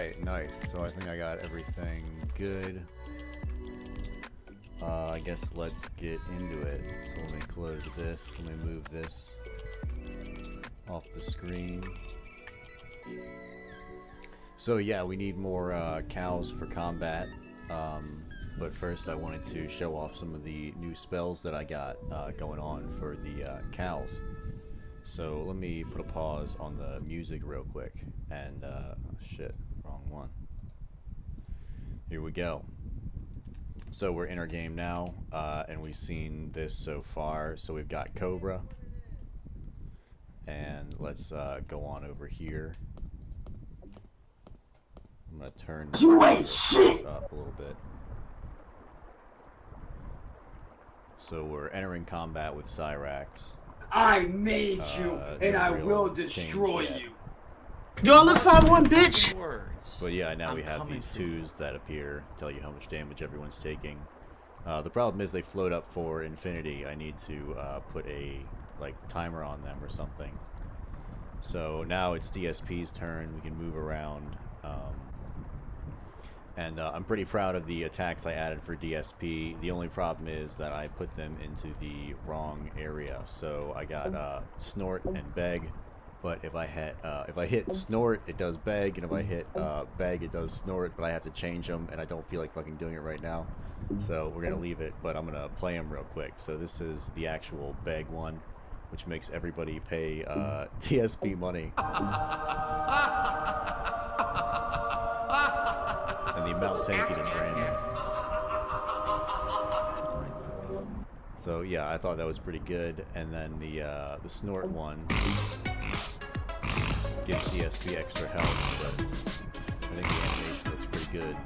Alright, nice. So I think I got everything good. I guess let's get into it. So let me close this, let me move this off the screen. So yeah, we need more cows for combat. But first I wanted to show off some of the new spells that I got going on for the cows. So let me put a pause on the music real quick, and shit, wrong one. Here we go. So we're in our game now, and we've seen this so far. So we've got Cobra, and let's go on over here. I'm gonna turn this up a little bit. So we're entering combat with Cryax. I made you, and I will destroy you. Y'all look 5-1, bitch! But yeah, now we have these twos that appear, tell you how much damage everyone's taking. The problem is they float up for infinity. I need to put a timer on them or something. So now it's DSP's turn. We can move around. And I'm pretty proud of the attacks I added for DSP. The only problem is that I put them into the wrong area. So I got snort and beg, but if I hit snort, it does beg, and if I hit beg, it does snort. But I have to change them, and I don't feel like fucking doing it right now. So we're gonna leave it, but I'm gonna play them real quick. So this is the actual beg one, which makes everybody pay DSP money. And the amount taken is random. So yeah, I thought that was pretty good. And then the snort one gives DSP extra health, but I think the animation looks pretty good.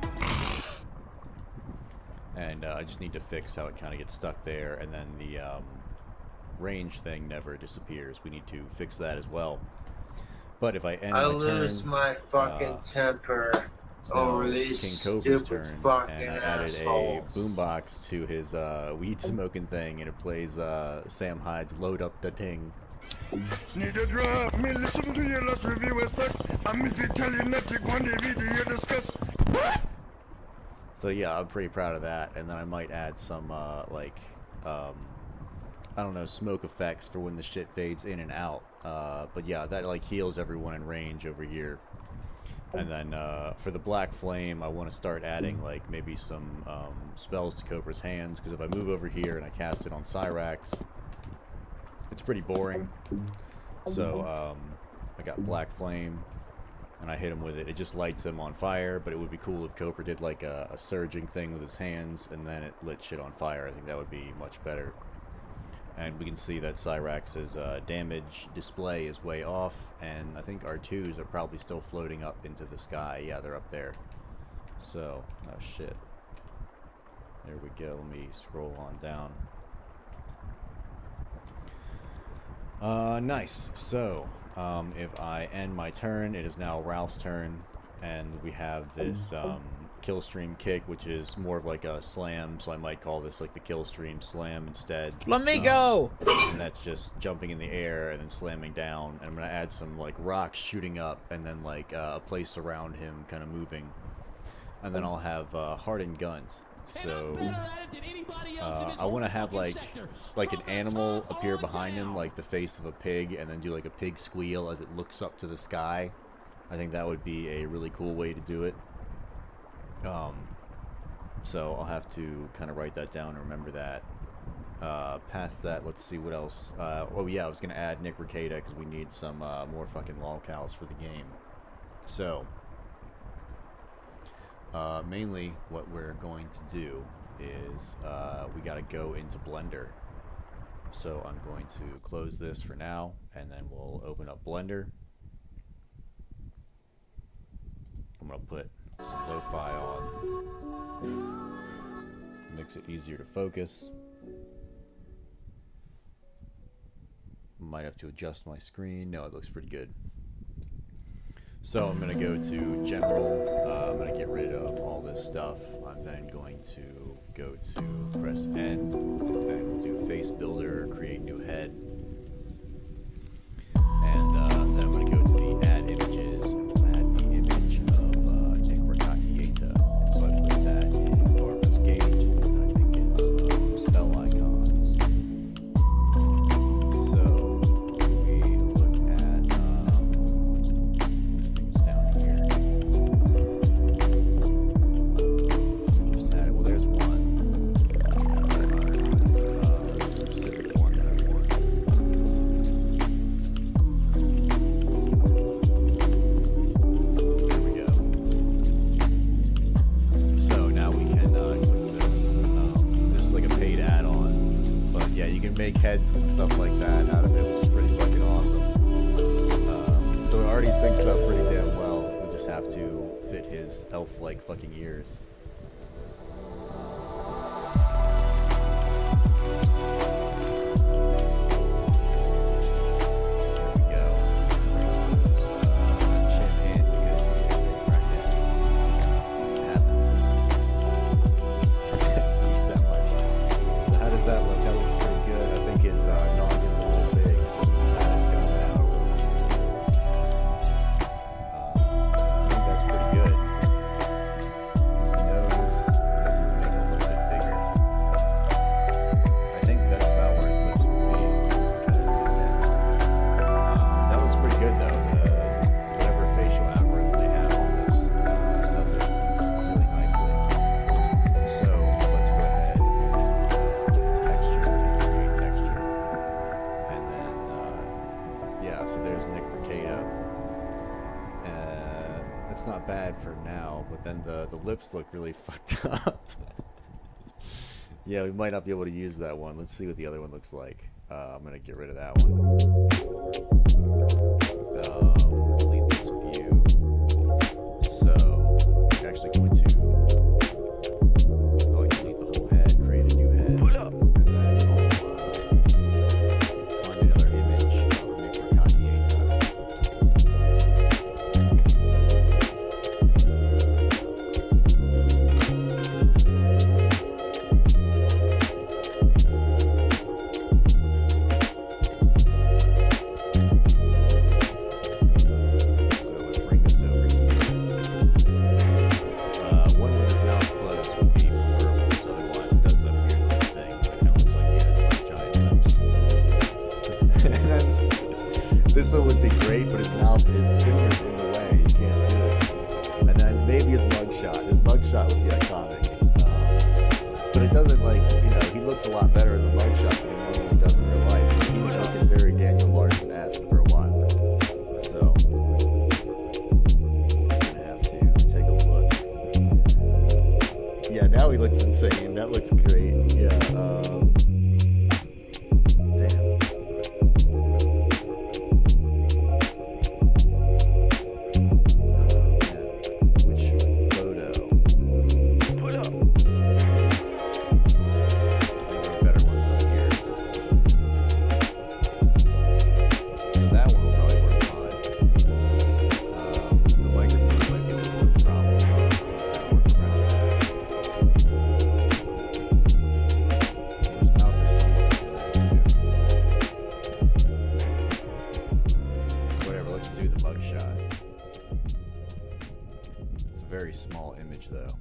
And I just need to fix how it kind of gets stuck there, and then the range thing never disappears. We need to fix that as well. But if I end my lose turn, my fucking temper. over King Cobra's turn, and I added a boombox to his weed smoking thing, and it plays Sam Hyde's "Load Up the Ting." Need a drop, me listen to your last review as such. I'm if you tell you not to go on the video discuss. So yeah, I'm pretty proud of that, and then I might add some I don't know, smoke effects for when the shit fades in and out. But yeah, that heals everyone in range over here. And then for the Black Flame, I want to start adding maybe some spells to Cobra's hands, because if I move over here and I cast it on Cryax, it's pretty boring. So I got Black Flame, and I hit him with it. It just lights him on fire, but it would be cool if Cobra did a surging thing with his hands, and then it lit shit on fire. I think that would be much better. And we can see that Cryax's damage display is way off, and I think our twos are probably still floating up into the sky. Yeah, they're up there. So, oh shit. There we go. Let me scroll on down. Nice. So, if I end my turn, it is now Ralph's turn, and we have this kill stream kick, which is more of a slam, so I might call this the kill stream slam instead. Flamingo! And that's just jumping in the air and then slamming down. And I'm gonna add some rocks shooting up, and then a place around him kind of moving. And then I'll have hardened guns. So I want to have like an animal appear behind him, like the face of a pig, and then do a pig squeal as it looks up to the sky. I think that would be a really cool way to do it. So I'll have to kind of write that down and remember that. Past that, let's see what else. Oh yeah, I was gonna add Nick Rekieta because we need some more fucking lolcows for the game. So mainly what we're going to do is we gotta go into Blender. So I'm going to close this for now, and then we'll open up Blender. I'm gonna put some lo-fi on. Makes it easier to focus. Might have to adjust my screen. No, it looks pretty good. So I'm going to go to General. I'm going to get rid of all this stuff. I'm then going to go to press N, and we'll do Face Builder, create new head. And then I'm going to go to the Add Images, and we'll add the image of make heads and stuff like that out of it, which is pretty fucking awesome. So it already syncs up pretty damn well. We just have to fit his elf-like fucking ears. Nick Rekieta. That's not bad for now, but then the lips look really fucked up. Yeah, we might not be able to use that one. Let's see what the other one looks like. I'm gonna get rid of that one. Delete this view. So, I'm actually going to delete the whole head, create a new head. Pull up. And then I'll find another image of Nick Rekieta. This one would be great, but his mouth, his fingers in the way, you can't do it. And then maybe his mugshot. His mugshot would be iconic. But it doesn't, like, you know, he looks a lot better in the mugshot than he normally does in real life. He was looking very Daniel Larson-esque for a while. So, I'm gonna have to take a look. Yeah, now he looks insane. That looks great. Yeah, damn. Very small image though.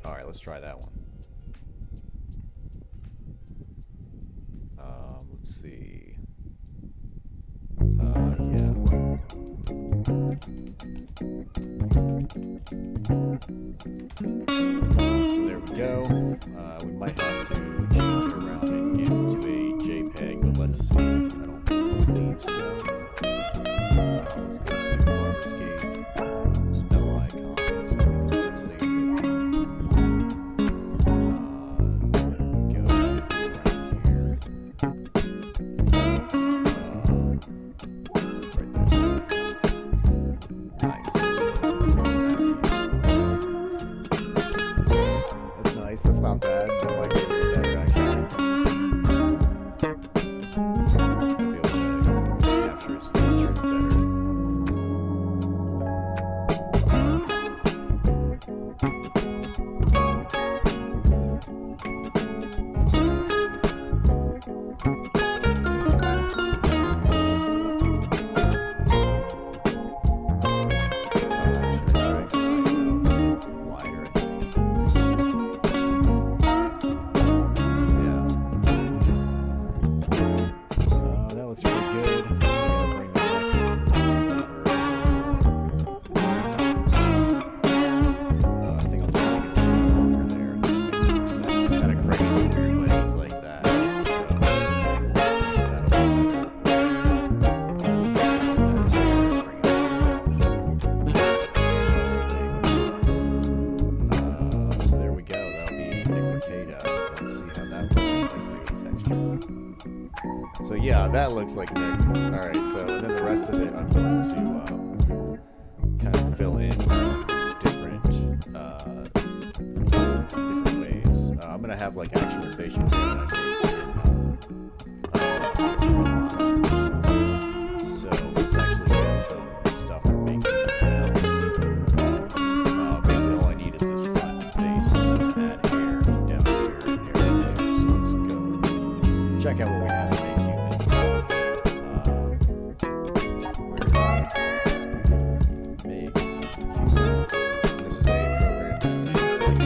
Alright, let's try that one. Let's see. Yeah. So there we go. We might have to change it around and get it to a JPEG, but let's see. I don't believe so. Let's go to baulders gate, spell icon, so I think it's pretty safe. There we go, should be around here. Right there. Nice. So let's go that's nice, that's not bad. That might be a little better actually. Might be able to capture his features better. I think I'll So yeah, that looks like Nick. Alright, so and then the rest of it I'm going to kind of fill in different ways. I'm gonna have like actual facial hair that I make in so let's actually get some stuff for making now. Basically all I need is this front face and then add hair down here and hair there. So let's go check out what we have to make human. Make human. This is a program that makes like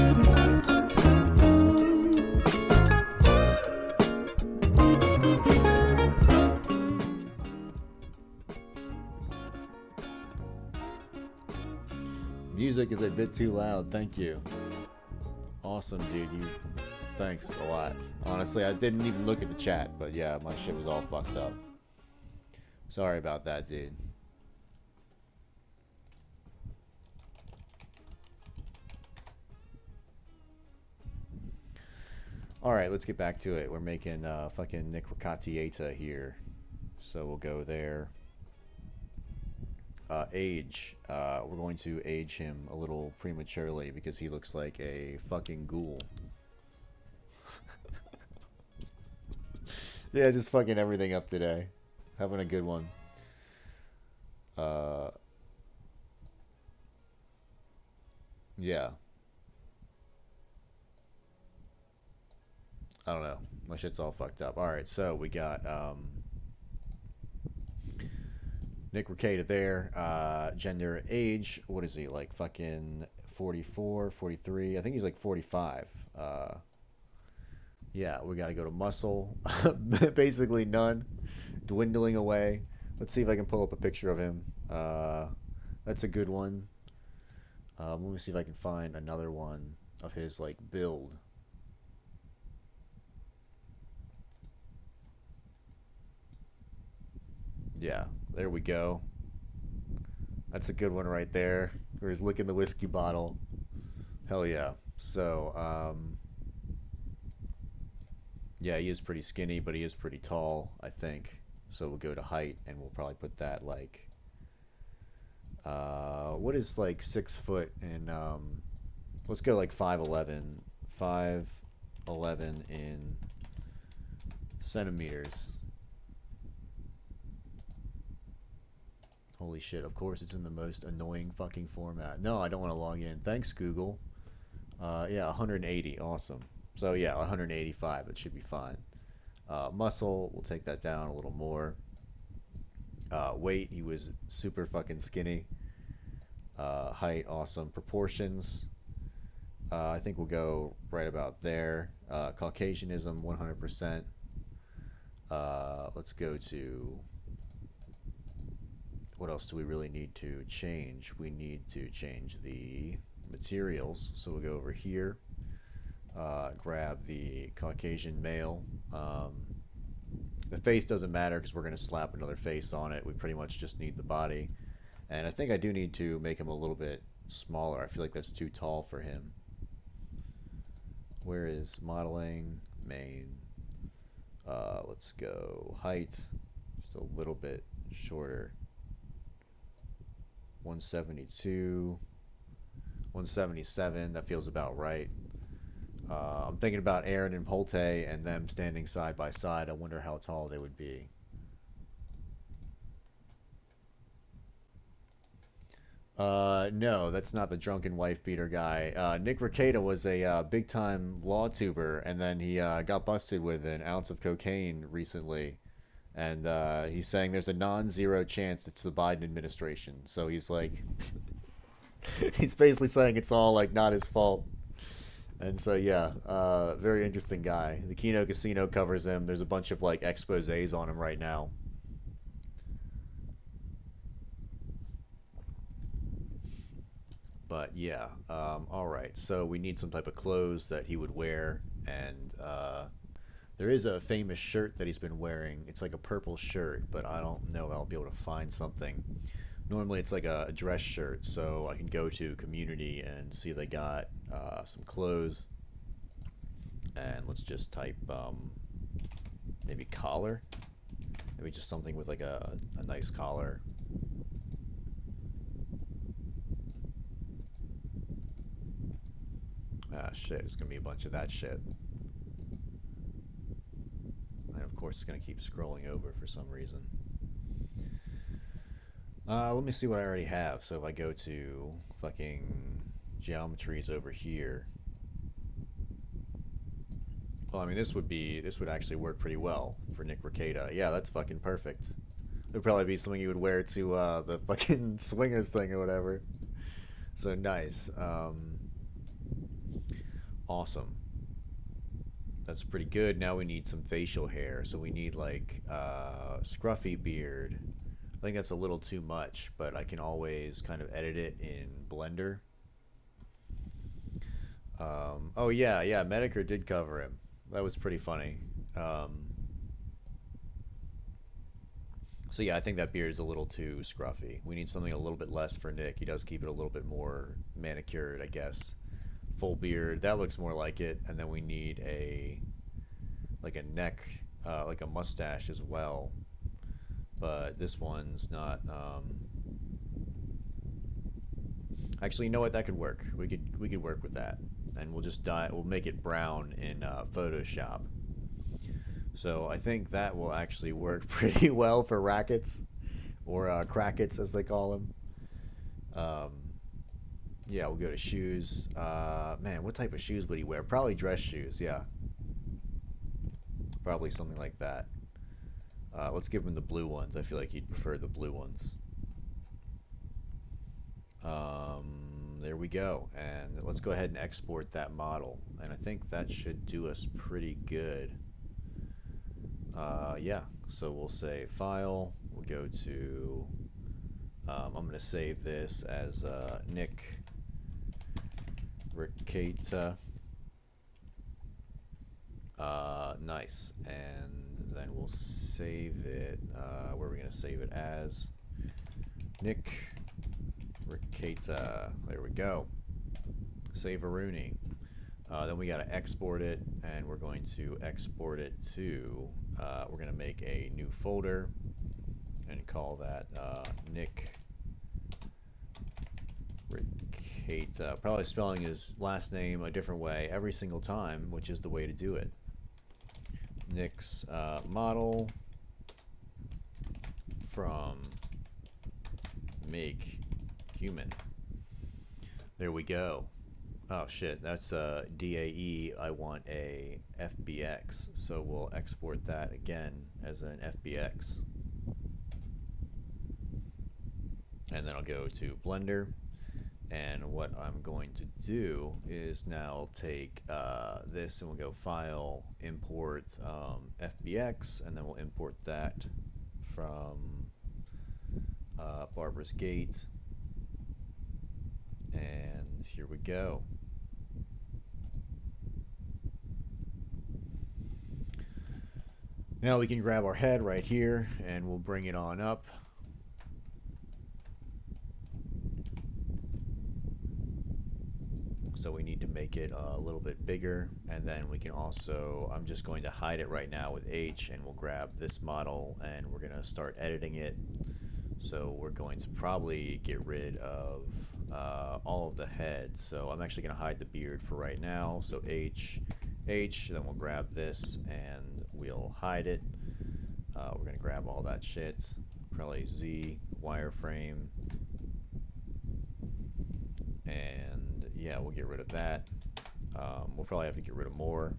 music is a bit too loud. Thank you. Awesome, dude. Thanks a lot. Honestly, I didn't even look at the chat, but yeah, my shit was all fucked up. Sorry about that, dude. Alright, let's get back to it. We're making fucking Nick Rekieta here. So we'll go there. Age. We're going to age him a little prematurely because he looks like a fucking ghoul. Yeah, just fucking everything up today. Having a good one. Yeah. I don't know. My shit's all fucked up. Alright, so we got Nick Rekieta there. Gender, age, what is he? Like fucking 44, 43? I think he's like 45. Yeah, we gotta go to muscle. Basically none. Dwindling away. Let's see if I can pull up a picture of him. That's a good one. Let me see if I can find another one of his like build. Yeah, there we go. That's a good one right there. Where he's licking the whiskey bottle. Hell yeah. So, yeah, he is pretty skinny, but he is pretty tall, I think. So we'll go to height, and we'll probably put that like, what is like 6 foot in, let's go like 5'11", 5'11" in centimeters. Holy shit, of course it's in the most annoying fucking format. No, I don't want to log in. Thanks, Google. Yeah, 180, awesome. So yeah, 185, it should be fine. Muscle, we'll take that down a little more. Weight, he was super fucking skinny. Height, awesome. Proportions, I think we'll go right about there. Caucasianism, 100%. Let's go to... What else do we really need to change? We need to change the materials. So we'll go over here. Grab the Caucasian male. The face doesn't matter because we're going to slap another face on it. We pretty much just need the body. And I think I do need to make him a little bit smaller. I feel like that's too tall for him. Where is modeling? Main. Let's go height. Just a little bit shorter. 172. 177. That feels about right. I'm thinking about Aaron and Polte and them standing side by side. I wonder how tall they would be. No, that's not the drunken wife beater guy. Nick Rekieta was a big time law tuber, and then he got busted with an ounce of cocaine recently. And he's saying there's a non-zero chance it's the Biden administration. So he's like, he's basically saying it's all like not his fault. And so yeah, very interesting guy. The Kino Casino covers him. There's a bunch of like exposés on him right now. But yeah, all right. So we need some type of clothes that he would wear, and there is a famous shirt that he's been wearing. It's like a purple shirt, but I don't know if I'll be able to find something. Normally it's like a dress shirt, so I can go to community and see if they got some clothes. And let's just type Maybe collar? Maybe just something with like a nice collar. Ah, shit, it's gonna be a bunch of that shit. And of course it's gonna keep scrolling over for some reason. Let me see what I already have. So if I go to fucking geometries over here. Well, I mean, this would actually work pretty well for Nick Rekieta. Yeah, that's fucking perfect. It would probably be something you would wear to the fucking swingers thing or whatever. So nice. Awesome. That's pretty good. Now we need some facial hair. So we need like scruffy beard. I think that's a little too much, but I can always kind of edit it in Blender. Oh yeah, yeah, Medicare did cover him. That was pretty funny. Um, so yeah, I think that beard is a little too scruffy. We need something a little bit less for Nick. He does keep it a little bit more manicured, I guess. Full beard, that looks more like it. And then we need like a neck, like a mustache as well. But this one's not. Actually, you know what? That could work. We could work with that, and we'll just dye. We'll make it brown in Photoshop. So I think that will actually work pretty well for rackets, or crackets as they call them. Um, yeah, we'll go to shoes. Man, what type of shoes would he wear? Probably dress shoes. Yeah, probably something like that. Let's give him the blue ones. I feel like he'd prefer the blue ones. There we go. And let's go ahead and export that model. And I think that should do us pretty good. Yeah, so we'll say file. We'll go to, I'm going to save this as Nick Rekieta. Nice. And then we'll save it. Where are we going to save it as? Nick Rekieta. There we go. Save a Rooney. Then we got to export it, and we're going to export it to, we're going to make a new folder and call that Nick Rekieta. Probably spelling his last name a different way every single time, which is the way to do it. Nick's model from make human. There we go. Oh shit, that's DAE. I want a FBX, so we'll export that again as an FBX. And then I'll go to Blender, and what I'm going to do is now take this and we'll go File, Import FBX, and then we'll import that from Barbara's Gate, and here we go. Now we can grab our head right here and we'll bring it on up. So we need to make it a little bit bigger, and then we can also, I'm just going to hide it right now with H, and we'll grab this model and we're going to start editing it. So we're going to probably get rid of all of the heads. So I'm actually going to hide the beard for right now. So H, then we'll grab this and we'll hide it. We're going to grab all that shit. Probably Z, wireframe, and yeah, we'll get rid of that. We'll probably have to get rid of more,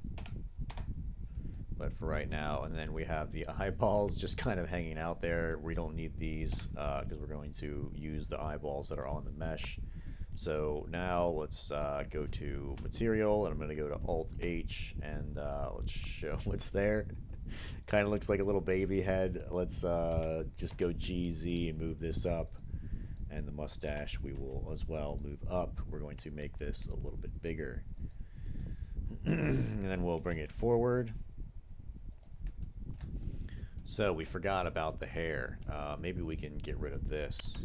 but for right now, and then we have the eyeballs just kind of hanging out there. We don't need these because we're going to use the eyeballs that are on the mesh. So now let's go to material, and I'm going to go to Alt H, and let's show what's there. Kind of looks like a little baby head. Let's just go GZ and move this up. And the mustache we will as well move up. We're going to make this a little bit bigger. And then we'll bring it forward. So we forgot about the hair. Maybe we can get rid of this.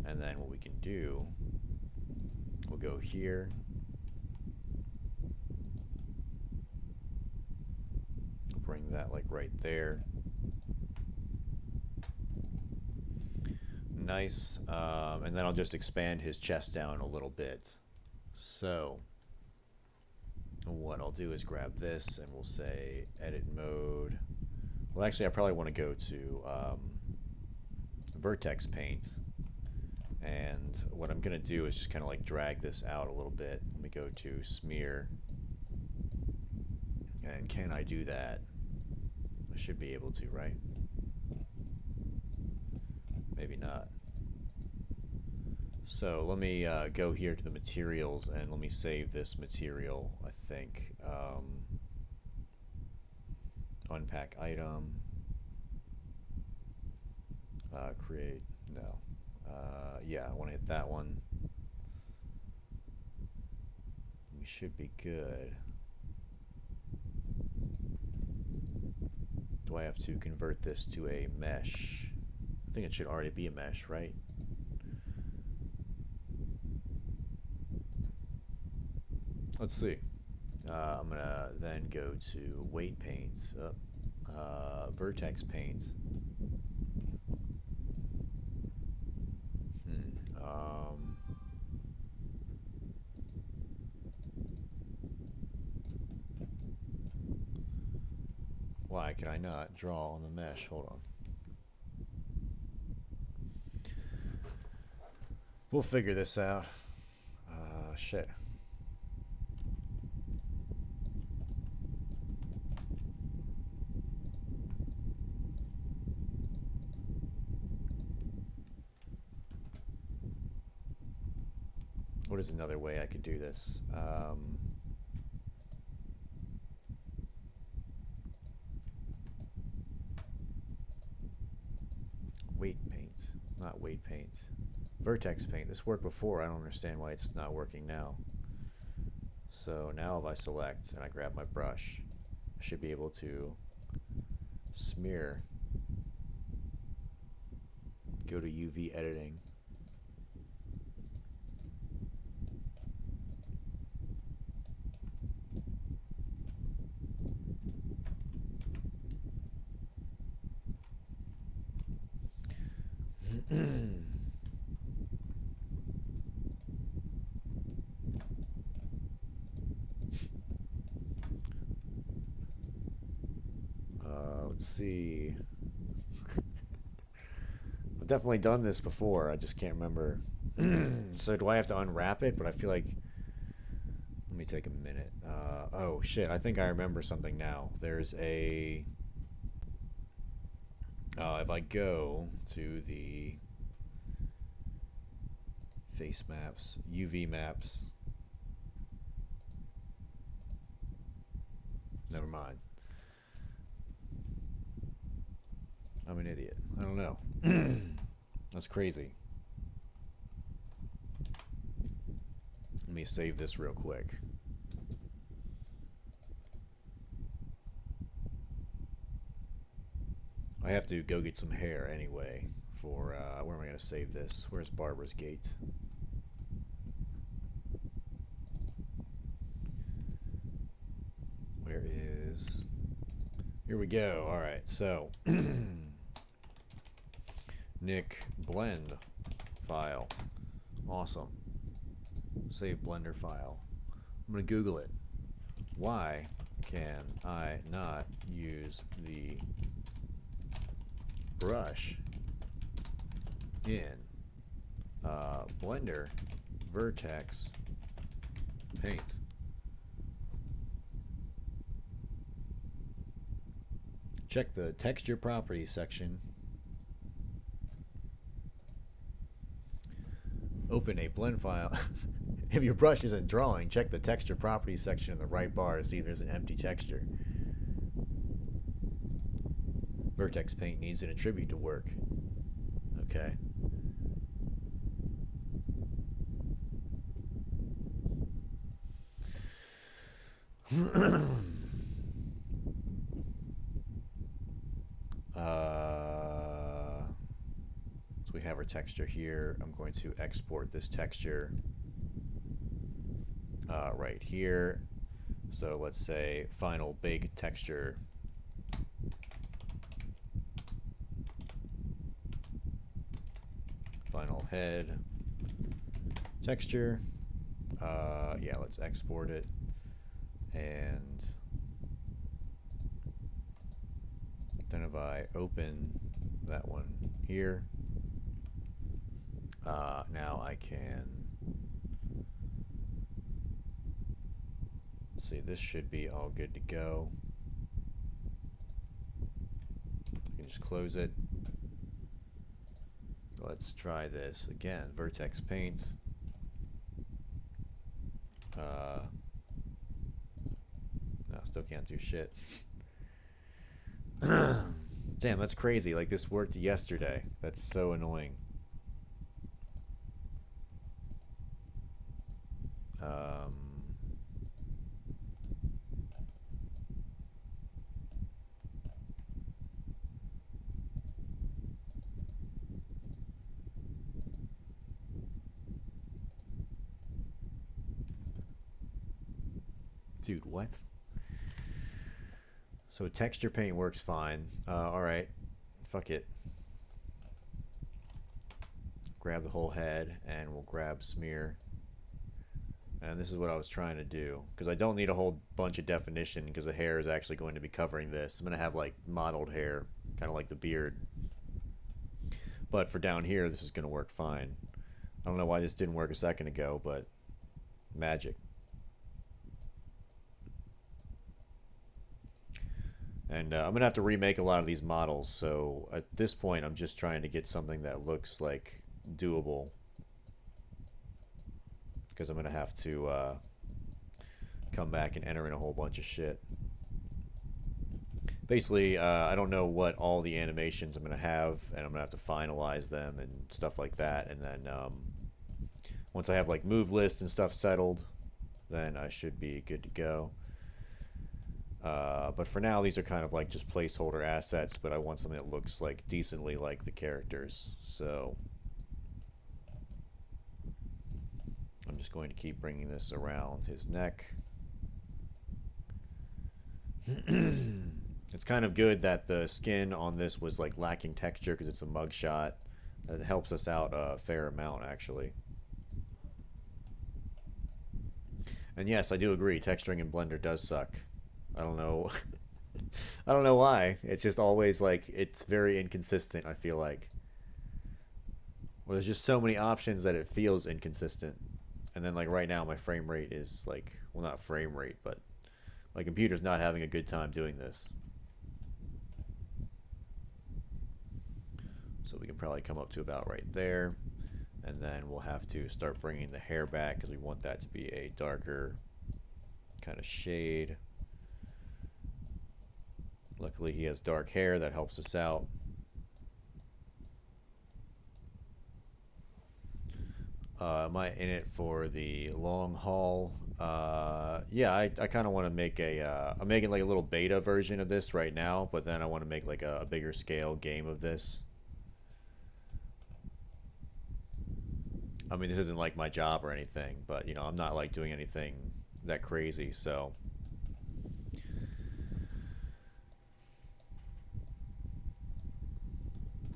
And then what we can do, we'll go here. We'll bring that like right there. Nice. And then I'll just expand his chest down a little bit. So what I'll do is grab this and we'll say edit mode. Well, actually, I probably want to go to vertex paint. And what I'm going to do is just kind of like drag this out a little bit. Let me go to smear. And can I do that? I should be able to, right? Maybe not. So let me go here to the materials and let me save this material, I think. Unpack item. Create. No. Yeah, I want to hit that one. We should be good. Do I have to convert this to a mesh? I think it should already be a mesh, right? Let's see. I'm going to then go to weight paint, vertex paint. Why can I not draw on the mesh? Hold on. We'll figure this out. Shit. What is another way I could do this? Weight paint, not weight paint. Vertex paint. This worked before. I don't understand why it's not working now. So now if I select and I grab my brush, I should be able to smear. Go to UV editing. Let's see. I've definitely done this before. I just can't remember. So do I have to unwrap it? But I feel like... Let me take a minute. Oh, shit. I think I remember something now. There's a... if I go to the face maps, UV maps... Never mind. I'm an idiot. I don't know. That's crazy. Let me save this real quick. I have to go get some hair anyway for, where am I going to save this? Where's Barbara's Gate? Where is... Here we go. Alright, so... Nick blend file. Awesome. Save blender file. I'm going to Google it. Why can I not use the brush in Blender Vertex Paint? Check the texture properties section. Open a blend file. If your brush isn't drawing, check the texture properties section in the right bar to see if there's an empty texture. Vertex paint needs an attribute to work. Okay. So we have our texture here. I'm going to export this texture right here. So let's say final big texture head texture. Yeah, let's export it. And then if I open that one here, now I can see this should be all good to go. I can just close it. Let's try this again. Vertex paint. No, still can't do shit. Damn, that's crazy. Like, this worked yesterday. That's so annoying. Um, Dude, what? So texture paint works fine. Alright. Fuck it. Grab the whole head, and we'll grab smear. And this is what I was trying to do, because I don't need a whole bunch of definition, because the hair is actually going to be covering this. I'm going to have, like, mottled hair, kind of like the beard. But for down here, this is going to work fine. I don't know why this didn't work a second ago, but magic. And I'm going to have to remake a lot of these models, so at this point I'm just trying to get something that looks like doable. Because I'm going to have to come back and enter in a whole bunch of shit. Basically, I don't know what all the animations I'm going to have, and I'm going to have to finalize them and stuff like that. And then once I have like move list and stuff settled, then I should be good to go. But for now, these are kind of like just placeholder assets, but I want something that looks like decently like the characters. So I'm just going to keep bringing this around his neck. It's kind of good that the skin on this was like lacking texture because it's a mugshot. That helps us out a fair amount, actually. And yes, I do agree, texturing in Blender does suck. I don't know. I don't know why. It's just always like, it's very inconsistent, I feel like. Well, there's just so many options that it feels inconsistent. And then like right now my frame rate is like, well, not frame rate, but my computer's not having a good time doing this. So we can probably come up to about right there. And then we'll have to start bringing the hair back because we want that to be a darker kind of shade. Luckily he has dark hair, that helps us out. Am I in it for the long haul? Yeah, I kind of want to make a, I'm making like a little beta version of this right now, but then I want to make like a bigger scale game of this. I mean, this isn't like my job or anything, but you know, I'm not like doing anything that crazy, so.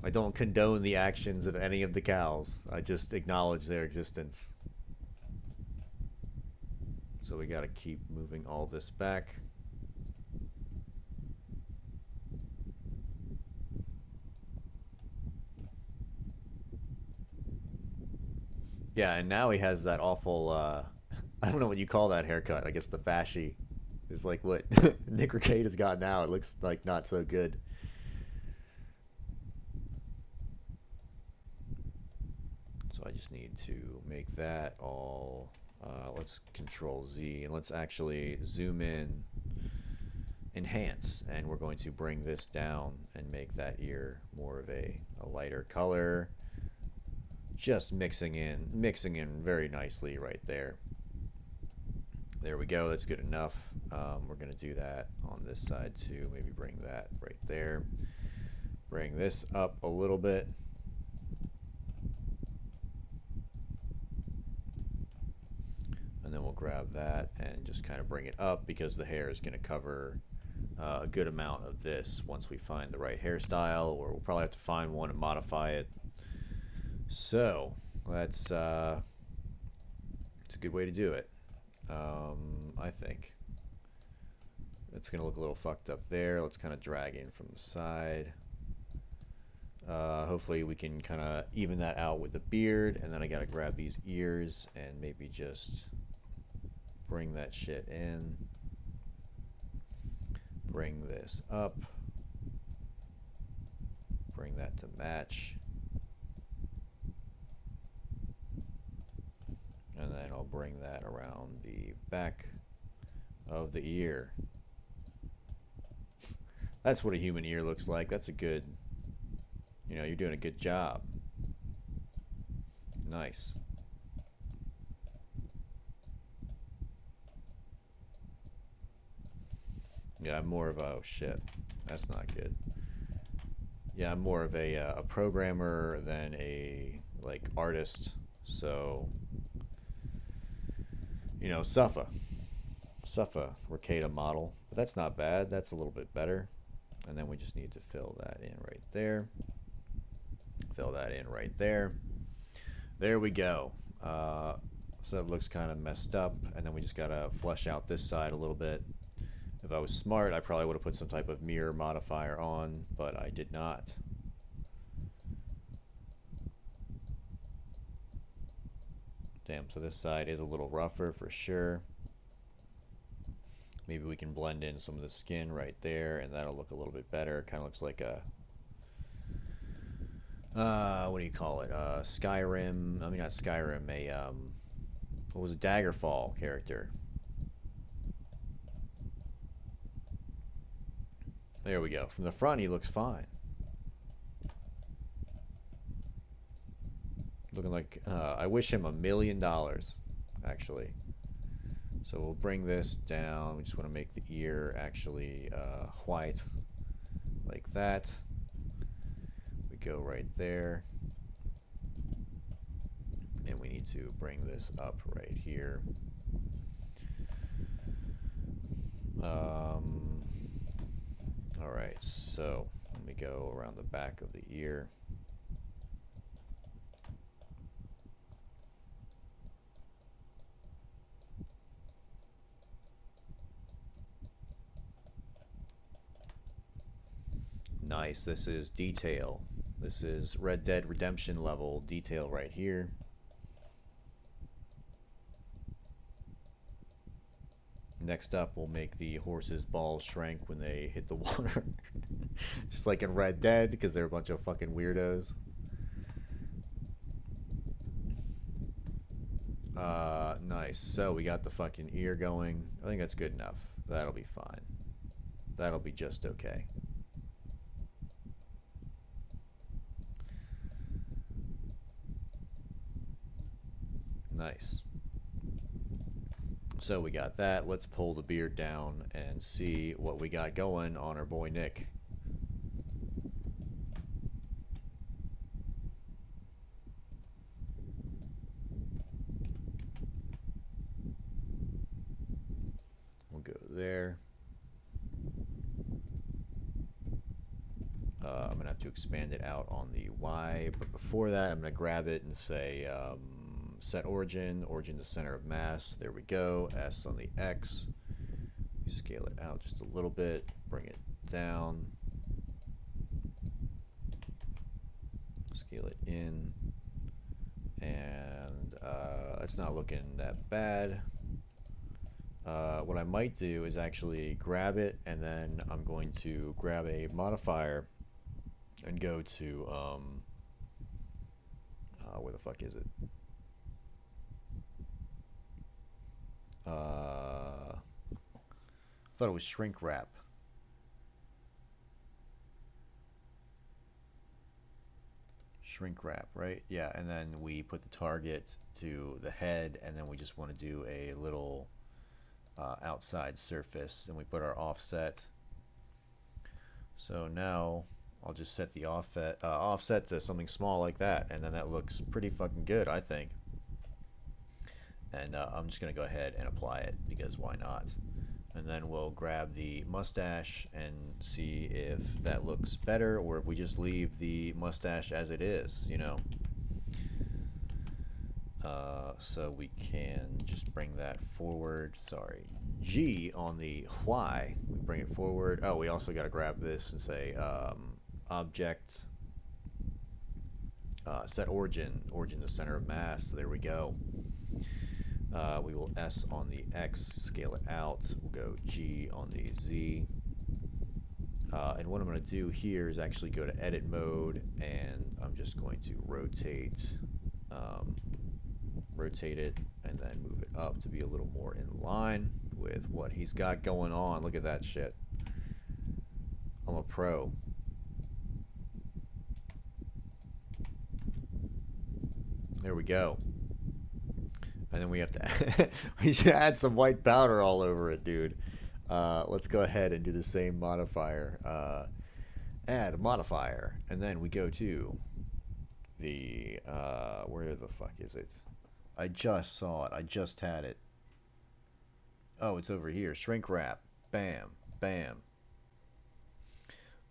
I don't condone the actions of any of the cows. I just acknowledge their existence. So we gotta keep moving all this back. Yeah, and now he has that awful, I don't know what you call that haircut. I guess the fascie is like what Nick Rekieta's got now. It looks like not so good. So I just need to make that all, let's Control Z, and let's actually zoom in, enhance, and we're going to bring this down and make that ear more of a lighter color. Just mixing in very nicely right there. There we go, that's good enough. We're going to do that on this side too. Maybe bring that right there. Bring this up a little bit. And then we'll grab that and just kind of bring it up because the hair is going to cover a good amount of this once we find the right hairstyle, or we'll probably have to find one and modify it. So That's it's a good way to do it. I think. It's gonna look a little fucked up there. Let's kind of drag in from the side. Hopefully we can kind of even that out with the beard, and then I gotta grab these ears and maybe just bring that shit in. Bring this up. Bring that to match. And then I'll bring that around the back of the ear. That's what a human ear looks like. That's a good, you're doing a good job. Nice. Yeah, I'm more of a, oh shit, that's not good. Yeah, I'm more of a programmer than a, like, artist, so, Suffa rekeita model, but that's not bad, that's a little bit better. And then we just need to fill that in right there. Fill that in right there. There we go. So it looks kind of messed up, and then we just gotta flesh out this side a little bit. If I was smart, I probably would have put some type of mirror modifier on, but I did not. Damn, so this side is a little rougher for sure. Maybe we can blend in some of the skin right there, and that'll look a little bit better. Kind of looks like a, what do you call it? Skyrim, I mean not Skyrim, what was a Daggerfall character. There we go. From the front, he looks fine. Looking like, I wish him $1 million, actually. So we'll bring this down. We just want to make the ear actually white, like that. We go right there. And we need to bring this up right here. Alright, so let me go around the back of the ear. Nice, this is detail. This is Red Dead Redemption level detail right here. Next up, we'll make the horse's balls shrink when they hit the water. Just like in Red Dead, because they're a bunch of fucking weirdos. Nice. So we got the fucking ear going. I think that's good enough. That'll be fine. That'll be just okay. Nice. So we got that. Let's pull the beard down and see what we got going on our boy Nick. We'll go there. I'm going to have to expand it out on the Y, but before that I'm going to grab it and say set origin to center of mass. There we go. S on the X. Scale it out just a little bit. Bring it down. Scale it in. And it's not looking that bad. What I might do is actually grab it, and then I'm going to grab a modifier and go to where the fuck is it? I thought it was shrink wrap. Shrink wrap, right? Yeah, and then we put the target to the head, and then we just want to do a little outside surface, and we put our offset. So now I'll just set the offset to something small like that, and then that looks pretty fucking good, I think. And I'm just going to go ahead and apply it, because why not? And then we'll grab the mustache and see if that looks better, or if we just leave the mustache as it is, So we can just bring that forward. Sorry, G on the Y. We bring it forward. Oh, we also got to grab this and say object set origin the center of mass. So there we go. We will S on the X, scale it out. We'll go G on the Z. And what I'm going to do here is actually go to edit mode, and I'm just going to rotate it and then move it up to be a little more in line with what he's got going on. Look at that shit. I'm a pro. There we go. And then we have to we should add some white powder all over it, dude. Let's go ahead and do the same modifier. Add a modifier, and then we go to the where the fuck is it? I just saw it. I just had it. Oh, it's over here. Shrink wrap. Bam, bam.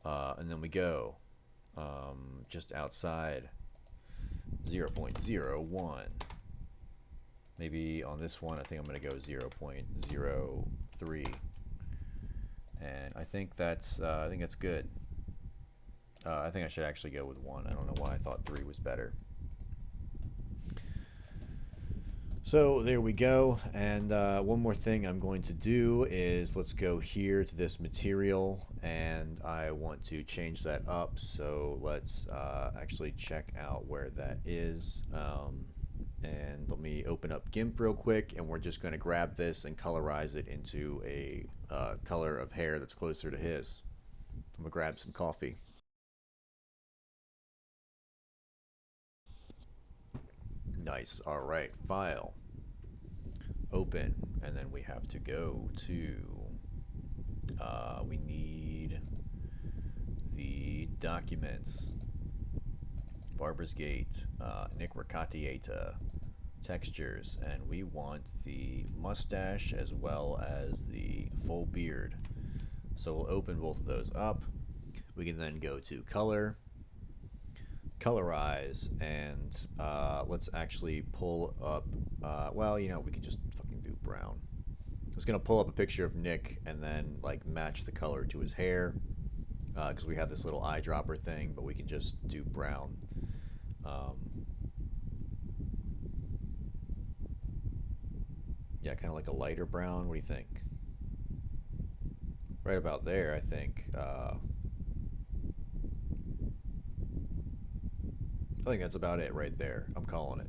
And then we go just outside 0.01. Maybe on this one, I think I'm going to go 0.03. And I think that's good. I think I should actually go with 1. I don't know why I thought 3 was better. So there we go. And one more thing I'm going to do is let's go here to this material, and I want to change that up. So let's actually check out where that is. And let me open up GIMP real quick, and we're just going to grab this and colorize it into a color of hair that's closer to his. I'm going to grab some coffee. Nice. All right. File. Open. And then we have to go to... we need the documents. Barber's Gate. Nick Rekieta. Textures. And we want the mustache as well as the full beard. So we'll open both of those up. We can then go to color, colorize, and let's actually pull up, well, you know, we can just fucking do brown. I was going to pull up a picture of Nick and then like match the color to his hair, because we have this little eyedropper thing, but we can just do brown. Yeah, kind of like a lighter brown. What do you think? Right about there, I think. I think that's about it right there. I'm calling it.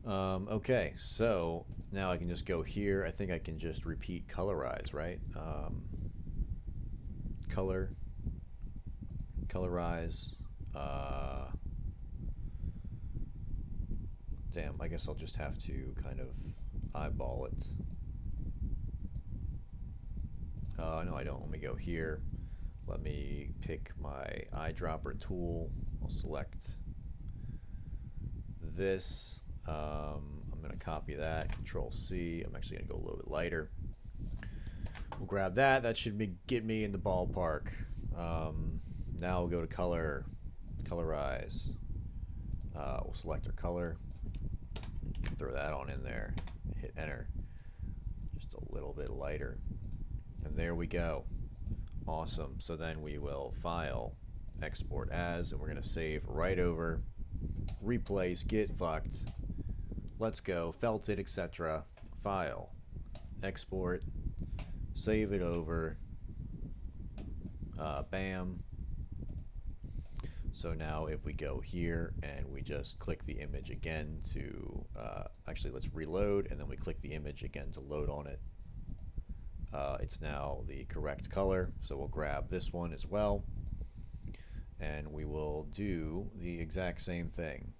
Okay, so now I can just go here. I think I can just repeat colorize, right? Color, colorize. Damn, I guess I'll just have to kind of eyeball it. No, I don't. Let me go here. Let me pick my eyedropper tool. I'll select this. I'm going to copy that. Control C. I'm actually going to go a little bit lighter. We'll grab that. That should get me in the ballpark. Now we'll go to color, colorize. We'll select our color. Throw that on in there. Hit enter. Just a little bit lighter. And there we go. Awesome. So then we will file, export as, and we're going to save right over. Replace, get fucked. Let's go. Felted, etc. File, export, save it over. Bam. So now if we go here and we just click the image again to, actually let's reload, and then we click the image again to load on it. It's now the correct color, so we'll grab this one as well, and we will do the exact same thing.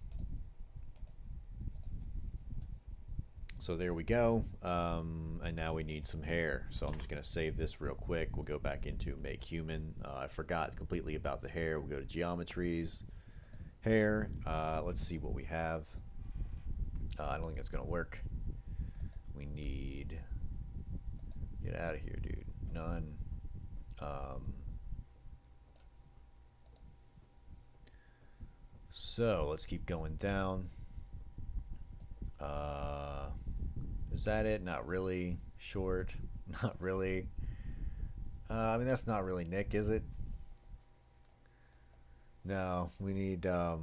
So there we go, and now we need some hair. So I'm just going to save this real quick. We'll go back into make human. I forgot completely about the hair. We'll go to geometries, hair. Let's see what we have. I don't think it's going to work. We need, get out of here, dude. None. So let's keep going down. Is that it? Not really. Short. Not really. I mean, that's not really Nick, is it? No, we need, let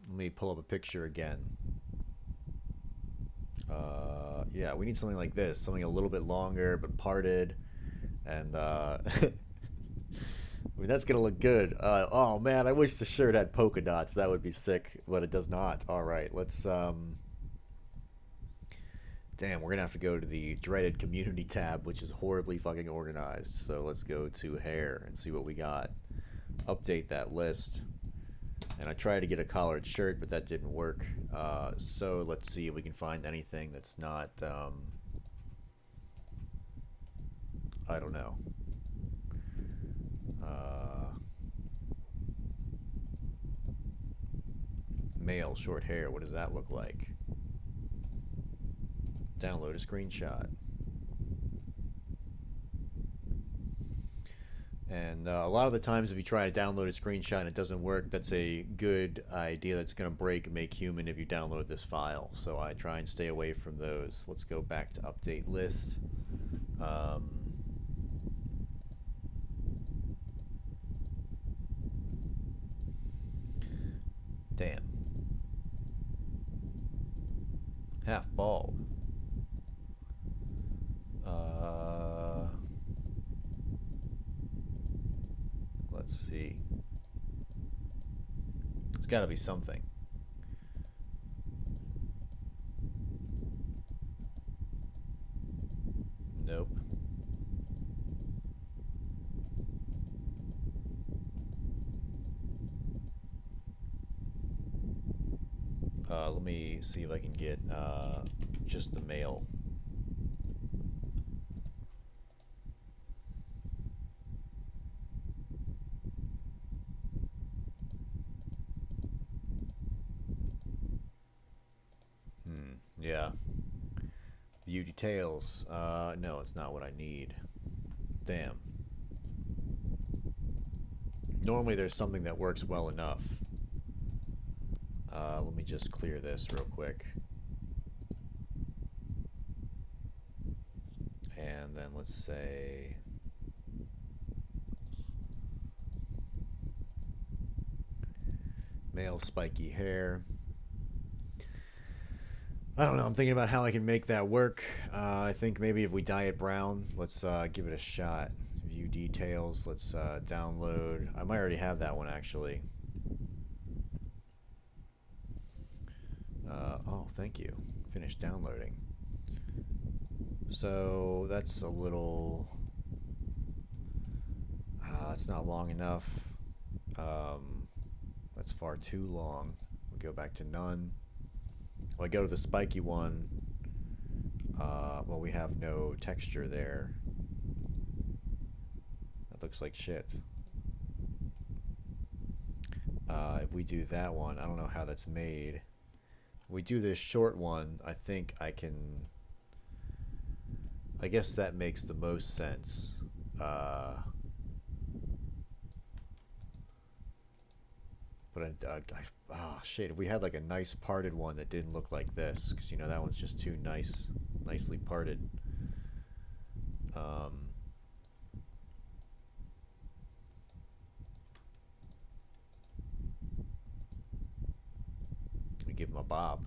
me pull up a picture again. Yeah, we need something like this. Something a little bit longer, but parted. And, I mean, that's gonna look good. Oh man, I wish the shirt had polka dots. That would be sick, but it does not. Alright, let's, damn, we're gonna have to go to the dreaded community tab, which is horribly fucking organized. So let's go to hair and see what we got. Update that list. And I tried to get a collared shirt, but that didn't work. So let's see if we can find anything that's not, I don't know. Uh, Male short hair, what does that look like? Download a screenshot. And a lot of the times if you try to download a screenshot and it doesn't work, that's a good idea that's going to break Make Human if you download this file. So I try and stay away from those. Let's go back to update list. Damn. Half bald. Let's see. It's got to be something. Nope. Let me see if I can get just the male. Yeah. View details. No, it's not what I need. Damn. Normally there's something that works well enough. Let me just clear this real quick. And then let's say male spiky hair. I don't know, I'm thinking about how I can make that work. I think maybe if we dye it brown, let's give it a shot. View details, let's download. I might already have that one actually. Oh, thank you. Finished downloading. So that's a little... that's not long enough. That's far too long. We'll go back to none. Well, I go to the spiky one. Well, we have no texture there. That looks like shit. If we do that one, I don't know how that's made. If we do this short one, I think I can... I guess that makes the most sense. But shit, if we had like a nice parted one that didn't look like this, because you know that one's just too nicely parted. We give him a bob.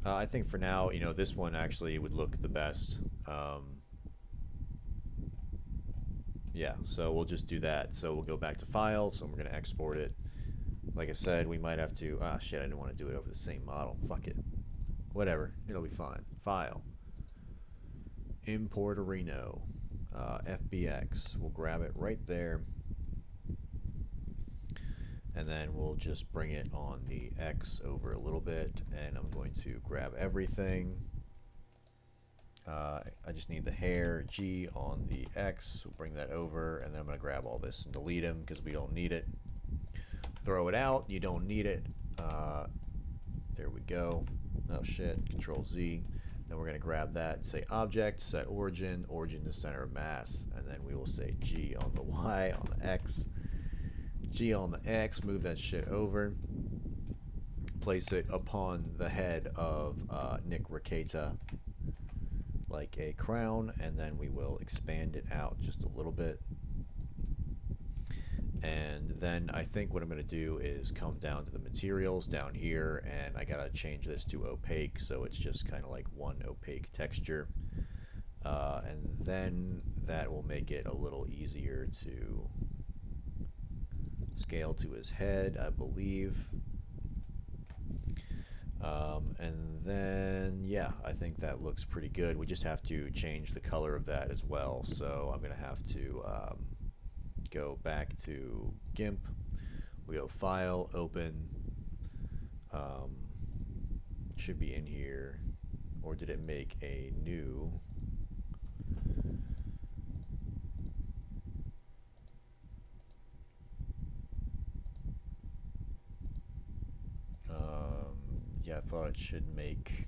I think for now, you know, this one actually would look the best. Yeah, so we'll just do that. So we'll go back to files, and we're going to export it. Like I said, we might have to... Ah, shit, I didn't want to do it over the same model. Fuck it. Whatever, it'll be fine. File. Import Reno. FBX. We'll grab it right there. And then we'll just bring it on the X over a little bit. And I'm going to grab everything. I just need the hair G on the X. We'll bring that over, and then I'm going to grab all this and delete them because we don't need it. Throw it out. You don't need it. There we go. Oh shit. Control Z. Then we're going to grab that, say object, set origin, origin to center of mass, and then we will say G on the Y, on the X, G on the X, move that shit over, place it upon the head of Nick Rekieta like a crown, and then we will expand it out just a little bit. And then I think what I'm going to do is come down to the materials down here, and I got to change this to opaque, so it's just kind of like one opaque texture. And then that will make it a little easier to scale to his head, I believe. And then, yeah, I think that looks pretty good. We just have to change the color of that as well, so I'm going to have to go back to GIMP. We go File, Open, should be in here, or did it make a new? Yeah, I thought it should make.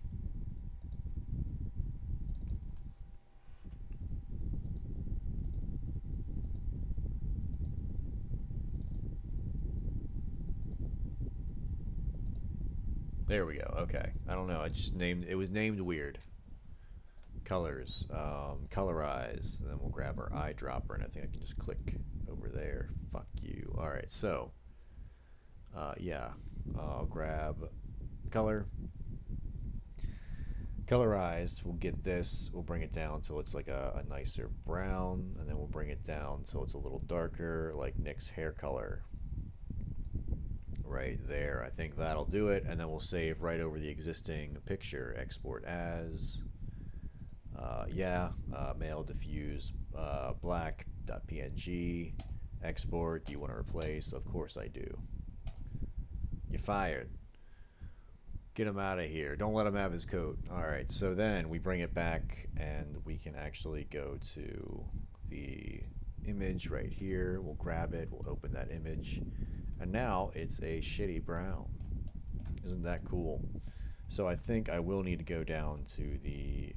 There we go. Okay, I don't know. I just named it was named weird. Colors, colorize. And then we'll grab our eyedropper, and I think I can just click over there. Fuck you. All right, so yeah, I'll grab color. Colorized, we'll get this, we'll bring it down till it's like a nicer brown, and then we'll bring it down till it's a little darker, like Nick's hair color. Right there, I think that'll do it, and then we'll save right over the existing picture. Export as, male diffuse black.png, export, do you want to replace? Of course I do. You're fired. Get him out of here. Don't let him have his coat. Alright, so then we bring it back and we can actually go to the image right here. We'll grab it, we'll open that image, and now it's a shitty brown. Isn't that cool? So I think I will need to go down to the,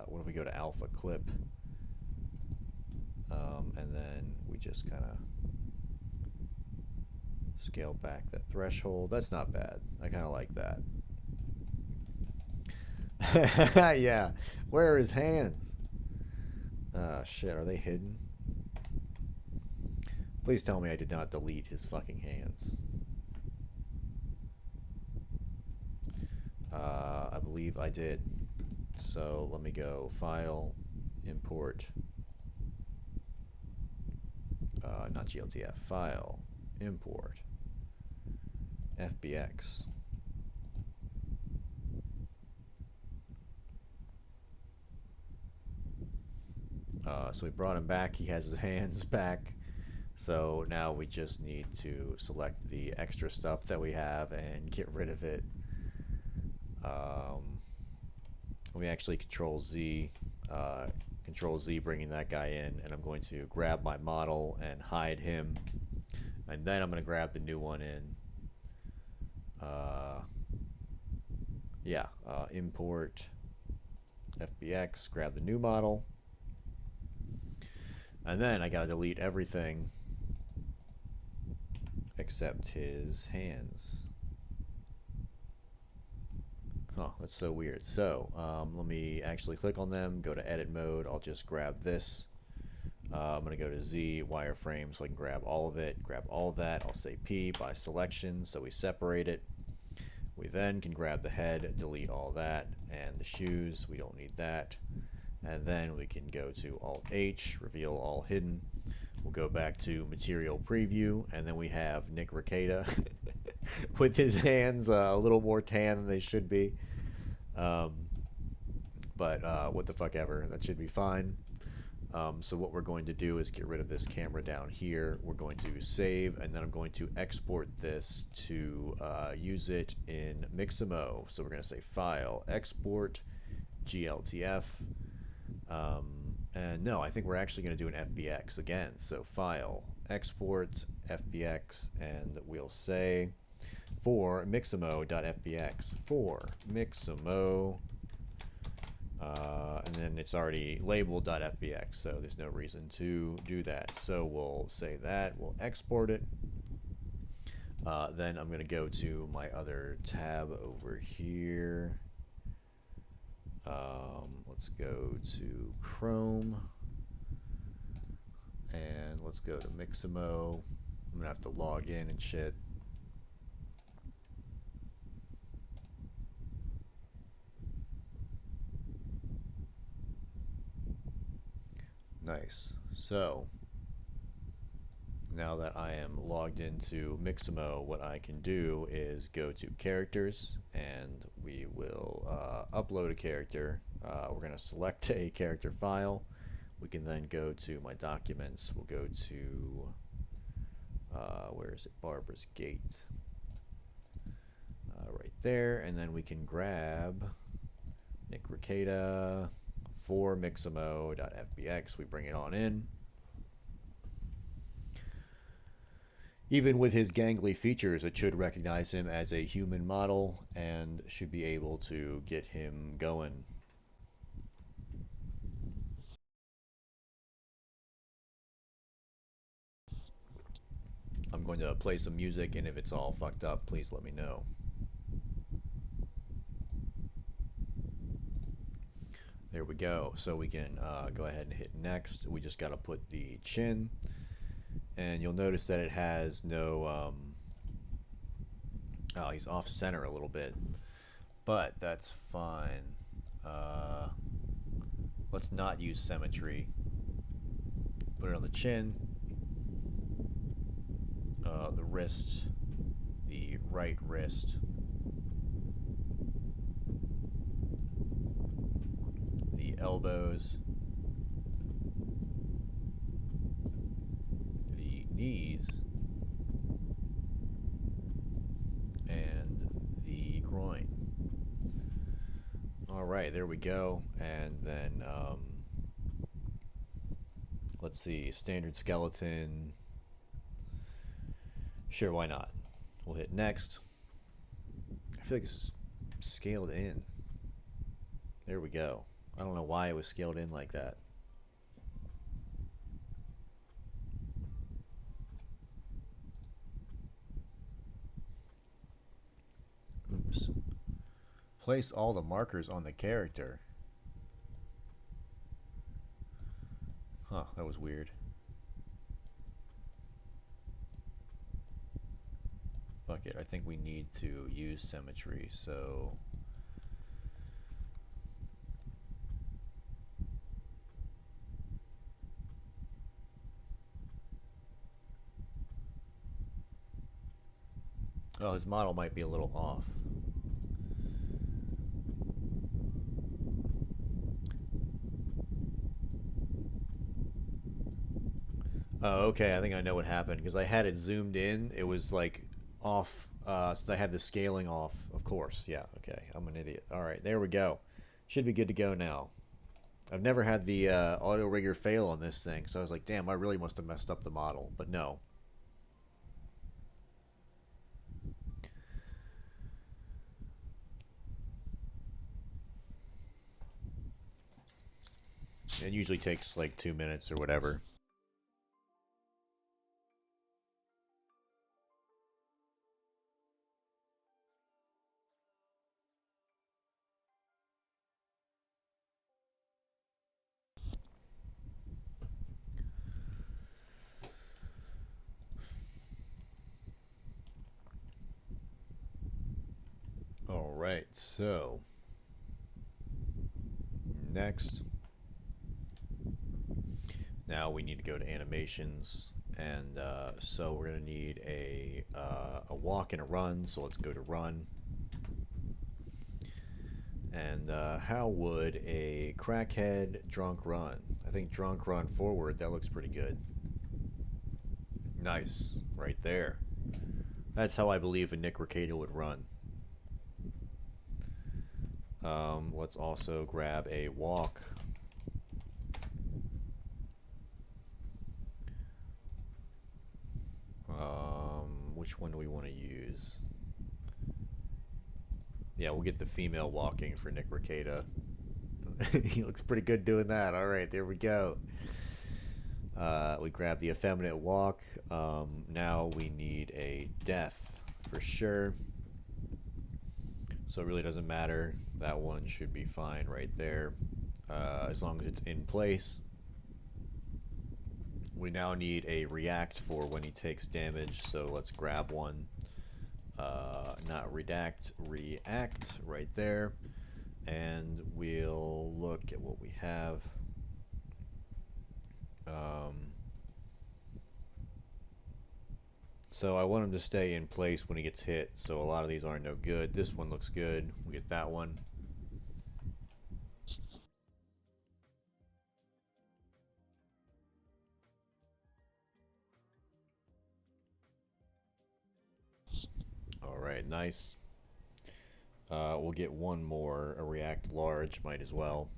what if we go to alpha clip, and then we just kind of scale back that threshold. That's not bad. I kind of like that. Yeah. Where are his hands? Ah, shit. Are they hidden? Please tell me I did not delete his fucking hands. I believe I did. So let me go File, Import, not GLTF, File, Import, FBX. So we brought him back. He has his hands back. So now we just need to select the extra stuff that we have and get rid of it. We actually Control Z, bringing that guy in, and I'm going to grab my model and hide him, and then I'm going to grab the new one in. Import FBX, grab the new model, and then I gotta delete everything except his hands. Huh, that's so weird. So let me actually click on them, go to edit mode. I'll just grab this. I'm going to go to Z wireframe so I can grab all of it, grab all of that. I'll say P by selection so we separate it. We then can grab the head, delete all that, and the shoes, we don't need that. And then we can go to Alt H, reveal all hidden. We'll go back to material preview, and then we have Nick Rekieta with his hands a little more tan than they should be. But what the fuck ever, that should be fine. So what we're going to do is get rid of this camera down here. We're going to save, and then I'm going to export this to use it in Mixamo. So we're going to say File, Export, GLTF. And no, I think we're actually going to do an FBX again. So File, Export, FBX, and we'll say for Mixamo.fbx, for Mixamo And then it's already labeled .fbx, so there's no reason to do that. So we'll say that, we'll export it. Then I'm going to go to my other tab over here. Let's go to Chrome. And let's go to Mixamo. I'm going to have to log in and shit. Nice. So now that I am logged into Mixamo, what I can do is go to characters, and we will upload a character. We're going to select a character file. We can then go to my documents. We'll go to, where is it? Barbara's Gate. Right there, and then we can grab Nick Rekieta for mixamo.fbx. We bring it on in. Even with his gangly features, it should recognize him as a human model and should be able to get him going. I'm going to play some music, and if it's all fucked up, please let me know. There we go. So we can go ahead and hit next. We just got to put the chin, and you'll notice that it has no oh, he's off center a little bit, but that's fine. Let's not use symmetry. Put it on the chin, the wrist, the right wrist, the elbows, the knees, and the groin. Alright, there we go. And then, let's see, standard skeleton. Sure, why not? We'll hit next. I feel like this is scaled in. There we go. I don't know why it was scaled in like that. Oops. Place all the markers on the character. Huh, that was weird. Fuck it, I think we need to use symmetry, so... Oh, his model might be a little off. Oh, okay, I think I know what happened, because I had it zoomed in, it was like off, since I had the scaling off, of course, yeah, okay, I'm an idiot. Alright, there we go. Should be good to go now. I've never had the auto rigger fail on this thing, so I was like, damn, I really must have messed up the model, but no. It usually takes like 2 minutes or whatever. Alright, so next. Now we need to go to animations, and so we're going to need a walk and a run, so let's go to run. And how would a crackhead drunk run? I think drunk run forward, that looks pretty good. Nice, right there. That's how I believe a Nick Rekieta would run. Let's also grab a walk. Which one do we want to use? Yeah, we'll get the female walking for Nick Rekieta. He looks pretty good doing that. All right, there we go. We grab the effeminate walk. Now we need a death for sure. So it really doesn't matter. That one should be fine right there, as long as it's in place. We now need a react for when he takes damage, so let's grab one. Not redact, react right there. And we'll look at what we have. So I want him to stay in place when he gets hit, so a lot of these aren't no good. This one looks good. We get that one. Alright, nice. We'll get one more, a react large, might as well.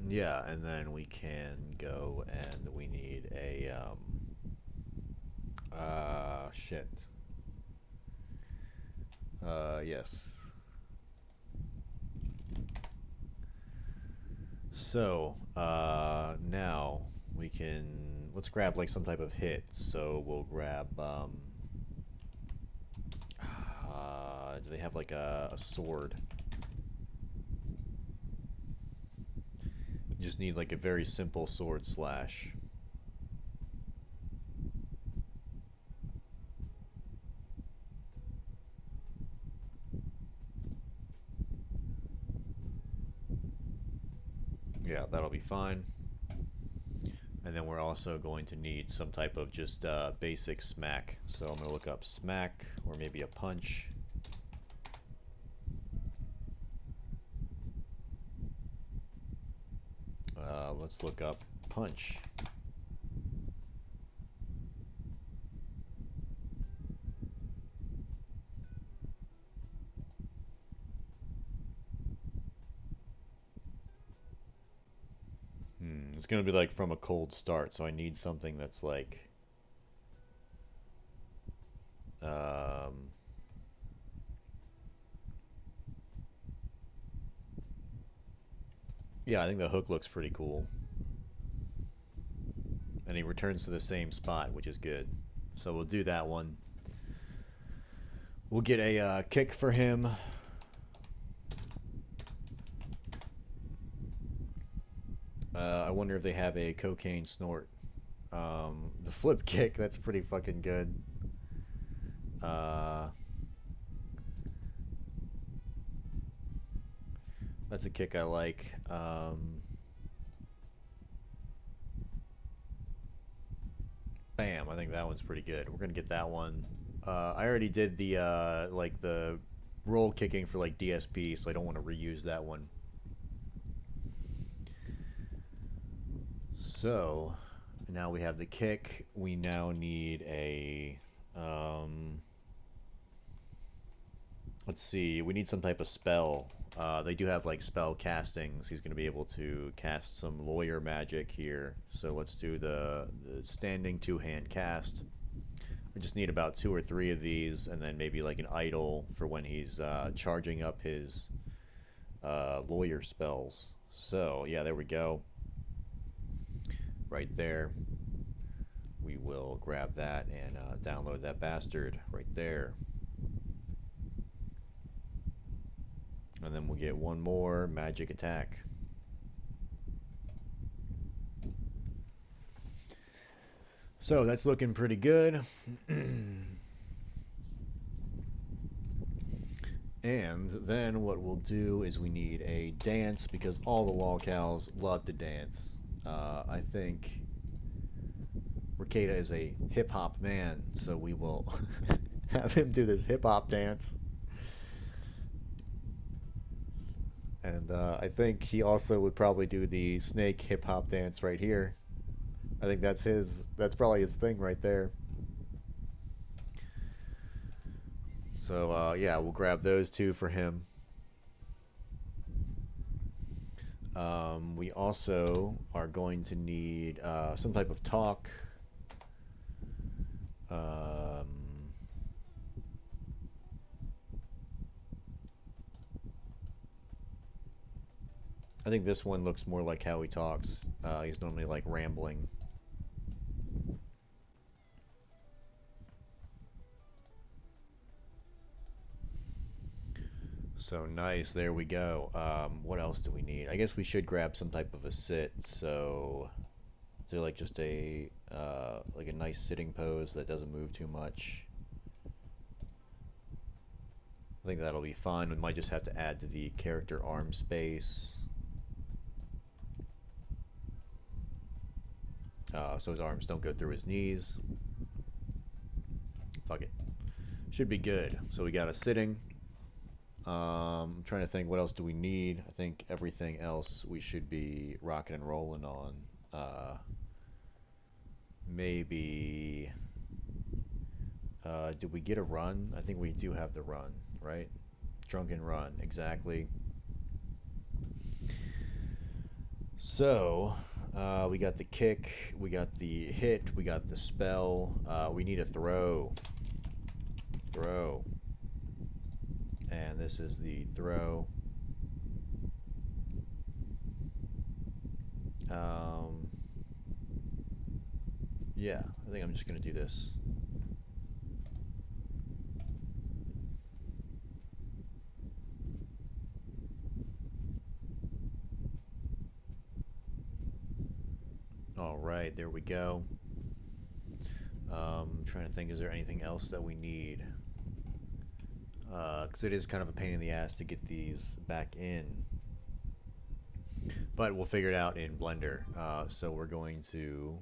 Yeah, and then we can go and we need a, shit. Yes. So, now we can, let's grab like some type of hit. So we'll grab, do they have like a sword? You just need like a very simple sword slash. Yeah, that'll be fine. And then we're also going to need some type of just basic smack. So I'm going to look up smack or maybe a punch. Let's look up punch. It's going to be like from a cold start, so I need something that's like... yeah, I think the hook looks pretty cool. And he returns to the same spot, which is good. So we'll do that one. We'll get a kick for him. I wonder if they have a cocaine snort. The flip kick, that's pretty fucking good. That's a kick I like. Bam, I think that one's pretty good. We're gonna get that one. I already did the like the roll kicking for like DSP, so I don't want to reuse that one. So now we have the kick. We now need a let's see, we need some type of spell. They do have like spell castings. He's going to be able to cast some lawyer magic here. So let's do the standing two-hand cast. I just need about 2 or 3 of these, and then maybe like an idol for when he's charging up his lawyer spells. So yeah, there we go. Right there. We will grab that and download that bastard right there. And then we'll get one more magic attack. So that's looking pretty good. And then what we'll do is we need a dance because all the lolcows love to dance. I think Rekieta is a hip-hop man, so we will have him do this hip-hop dance. And I think he also would probably do the snake hip-hop dance right here. I think that's probably his thing right there. So yeah, we'll grab those 2 for him. We also are going to need some type of talk. I think this one looks more like how he talks. He's normally like rambling. So nice, there we go. What else do we need? I guess we should grab some type of a sit. So like just a like a nice sitting pose that doesn't move too much. I think that'll be fine. We might just have to add to the character arm space. So his arms don't go through his knees. Fuck it. Should be good. So we got a sitting. I'm trying to think, what else do we need? I think everything else we should be rocking and rolling on. Maybe... did we get a run? I think we do have the run, right? Drunken run, exactly. So, we got the kick, we got the hit, we got the spell. We need a throw. Throw. And this is the throw. Yeah, I think I'm just going to do this. Alright, there we go. Trying to think, is there anything else that we need? Because it is kind of a pain in the ass to get these back in. But we'll figure it out in Blender. So we're going to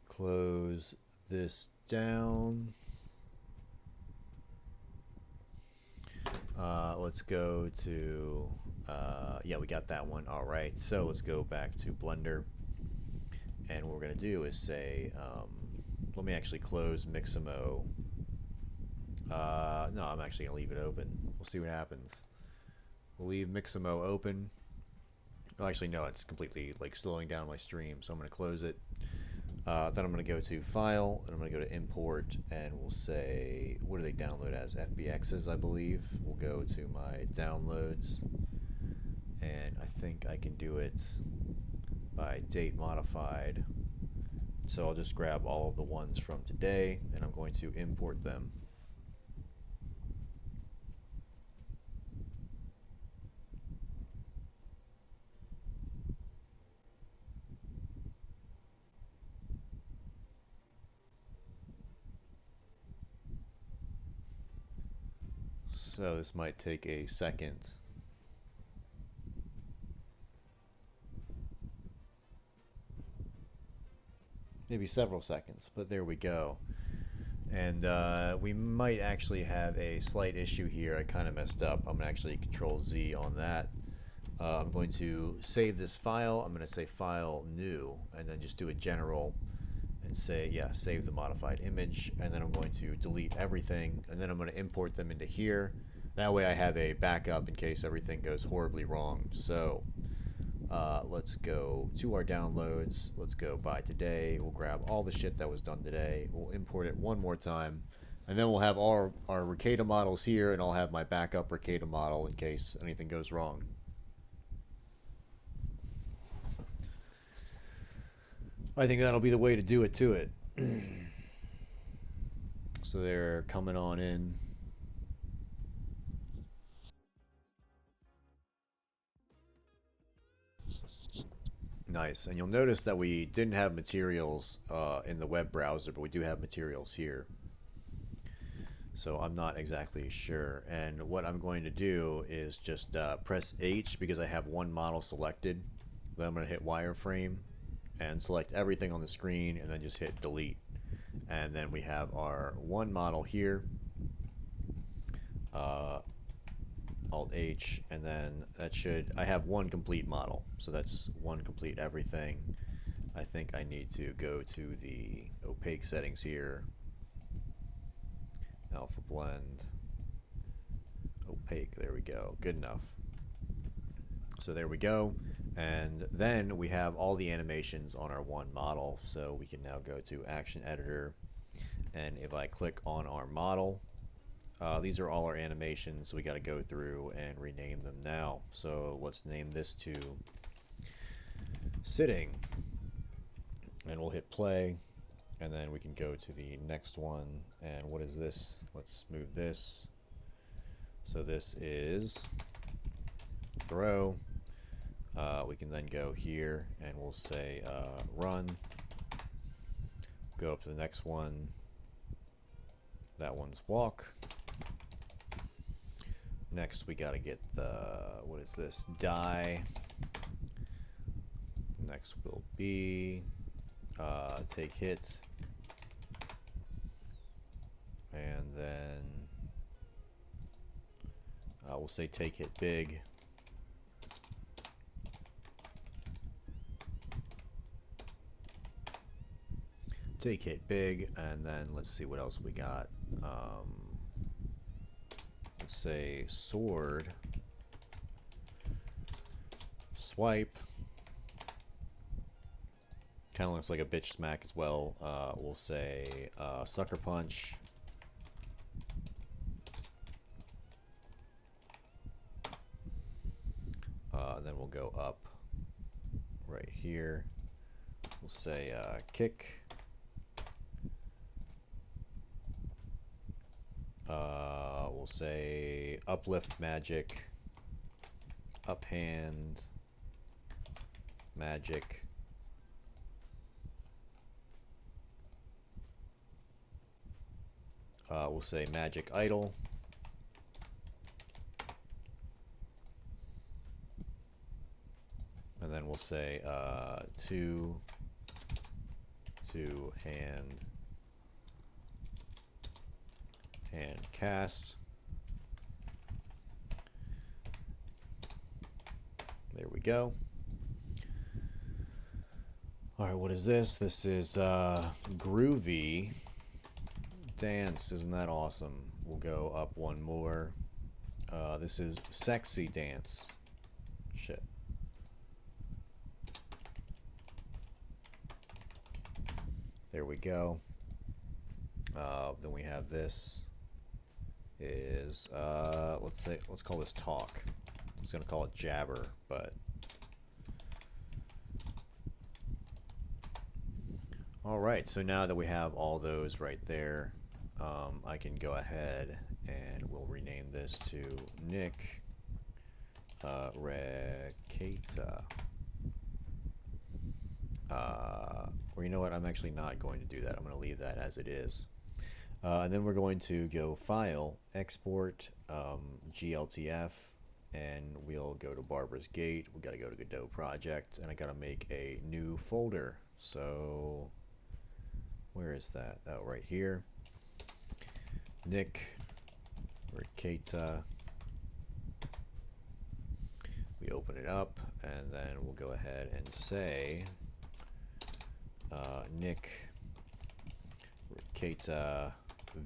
close this down. Let's go to, yeah, we got that one. Alright, so let's go back to Blender. And what we're going to do is say, let me actually close Mixamo. No, I'm actually going to leave it open. We'll see what happens. We'll leave Mixamo open. Oh, actually, no, it's completely like slowing down my stream, so I'm going to close it. Then I'm going to go to File, and I'm going to go to Import, and we'll say, what do they download as? FBXs, I believe. We'll go to my downloads, and I think I can do it by date modified. So I'll just grab all of the ones from today, and I'm going to import them. So this might take a second. Maybe several seconds, but there we go. And we might actually have a slight issue here. I kind of messed up. I'm going to actually Control Z on that. I'm going to save this file. I'm going to say File New, and then just do a General and say, yeah, save the modified image. And then I'm going to delete everything, and then I'm going to import them into here. That way I have a backup in case everything goes horribly wrong. So let's go to our downloads. Let's go by today. We'll grab all the shit that was done today. We'll import it one more time. And then we'll have our rekeita models here, and I'll have my backup rekeita model in case anything goes wrong. I think that'll be the way to do it to it. So they're coming on in. Nice. And you'll notice that we didn't have materials in the web browser, but we do have materials here. So I'm not exactly sure. And what I'm going to do is just press H because I have one model selected. Then I'm going to hit wireframe and select everything on the screen, and then just hit delete. And then we have our one model here. Alt H, and then that should, I have one complete model, so that's one complete everything. I think I need to go to the opaque settings here, alpha blend, opaque, there we go, good enough. So there we go, and then we have all the animations on our one model, so we can now go to action editor, and if I click on our model, These are all our animations, so we got to go through and rename them now. So let's name this to sitting, and we'll hit play, and then we can go to the next one. And what is this? Let's move this. So this is throw. We can then go here and we'll say run. Go up to the next one. That one's walk. Next we gotta get the, what is this? Die. Next will be take hit. And then we'll say take hit big. Take hit big, and then let's see what else we got. Let's say sword, swipe. Kind of looks like a bitch smack as well. We'll say sucker punch. Then we'll go up right here. We'll say kick. We'll say uplift magic, uphand magic. We'll say magic idle. And then we'll say two hand cast. There we go. Alright, what is this? This is groovy dance. Isn't that awesome? We'll go up one more. This is sexy dance. Shit. There we go. Then we have this is let's call this talk. I was gonna call it jabber, but all right. So now that we have all those right there, I can go ahead and we'll rename this to Nick Rekieta. Or you know what? I'm actually not going to do that. I'm going to leave that as it is. And then we're going to go File, Export, GLTF, and we'll go to Barbara's Gate. We got to go to Godot Project, and I got to make a new folder. So where is that? Oh, right here. Nick Rekieta. We open it up, and then we'll go ahead and say Nick Rekieta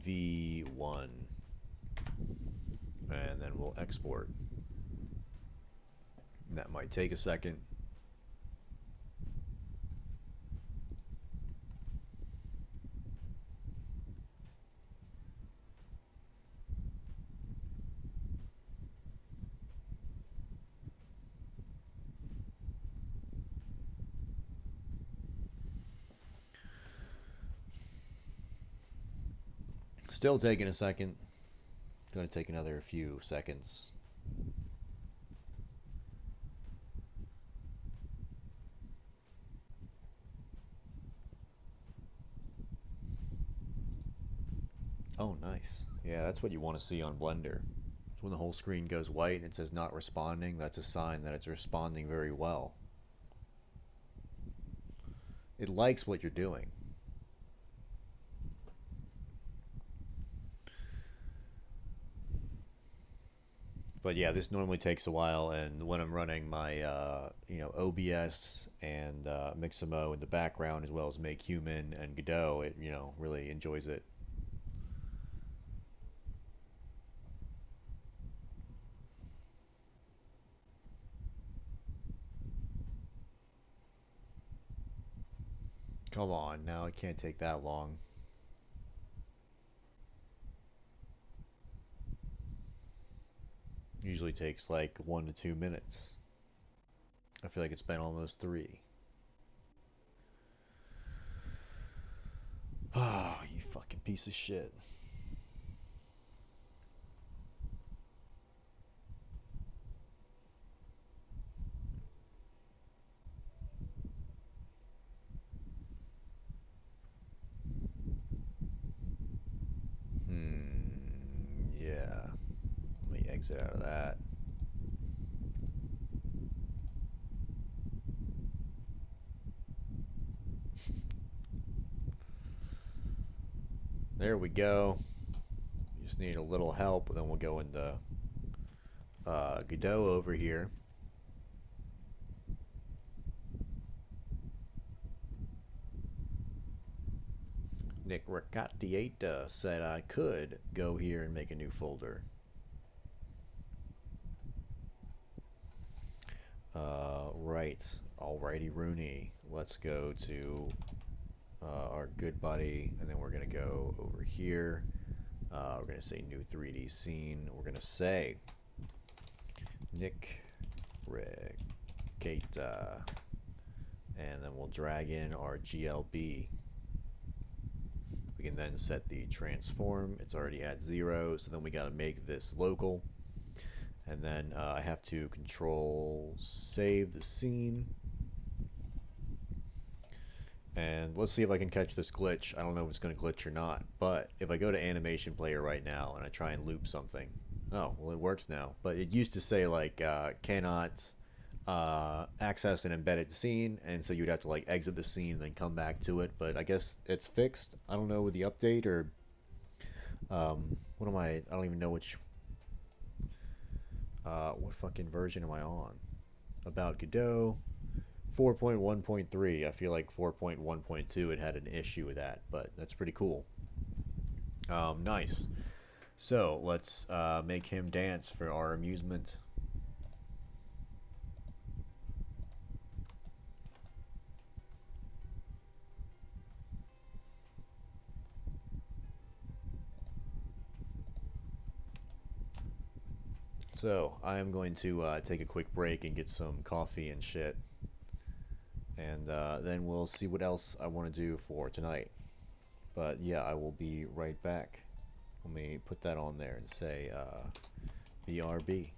V1, and then we'll export. That might take a second. Still taking a second. Going to take another few seconds. Oh, nice. Yeah, that's what you want to see on Blender. When the whole screen goes white and it says not responding, that's a sign that it's responding very well. It likes what you're doing. But yeah, this normally takes a while, and when I'm running my OBS and Mixamo in the background, as well as Make Human and Godot, it really enjoys it. Come on, now it can't take that long. Usually takes like 1 to 2 minutes. I feel like it's been almost 3. Ah, you fucking piece of shit. Yeah. Let me exit out of that. There we go. Just need a little help, then we'll go into Godot over here. Nick Rekieta said I could go here and make a new folder. Right. Alrighty, Rooney. Let's go to our good buddy, and then we're going to go over here. We're going to say new 3D scene. We're going to say Nick Rekieta, and then we'll drag in our GLB. We can then set the transform. It's already at 0, so then we got to make this local. And then I have to control save the scene. And let's see if I can catch this glitch. I don't know if it's going to glitch or not, but if I go to animation player right now and I try and loop something, oh, well, it works now. But it used to say like cannot access an embedded scene, and so you'd have to like exit the scene and then come back to it. But I guess it's fixed. I don't know with the update or what am I don't even know which what fucking version am I on? About Godot 4.1.3. I feel like 4.1.2 it had an issue with that, but that's pretty cool. Nice. So let's make him dance for our amusement. So I am going to take a quick break and get some coffee and shit, and then we'll see what else I want to do for tonight. But yeah, I will be right back. Let me put that on there and say BRB.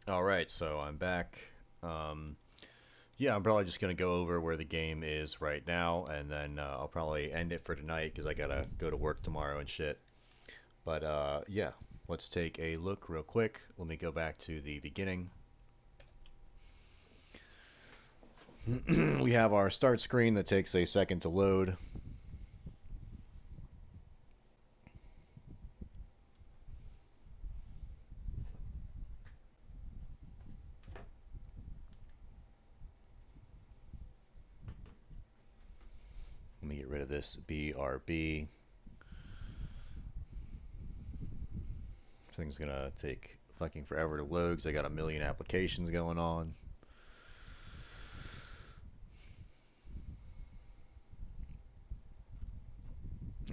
Alright, so I'm back. Yeah, I'm probably just going to go over where the game is right now, and then I'll probably end it for tonight because I gotta go to work tomorrow and shit. But yeah, let's take a look real quick. Let me go back to the beginning. We have our start screen that takes a second to load. Let me get rid of this BRB. Thing's gonna take fucking forever to load because I got a million applications going on.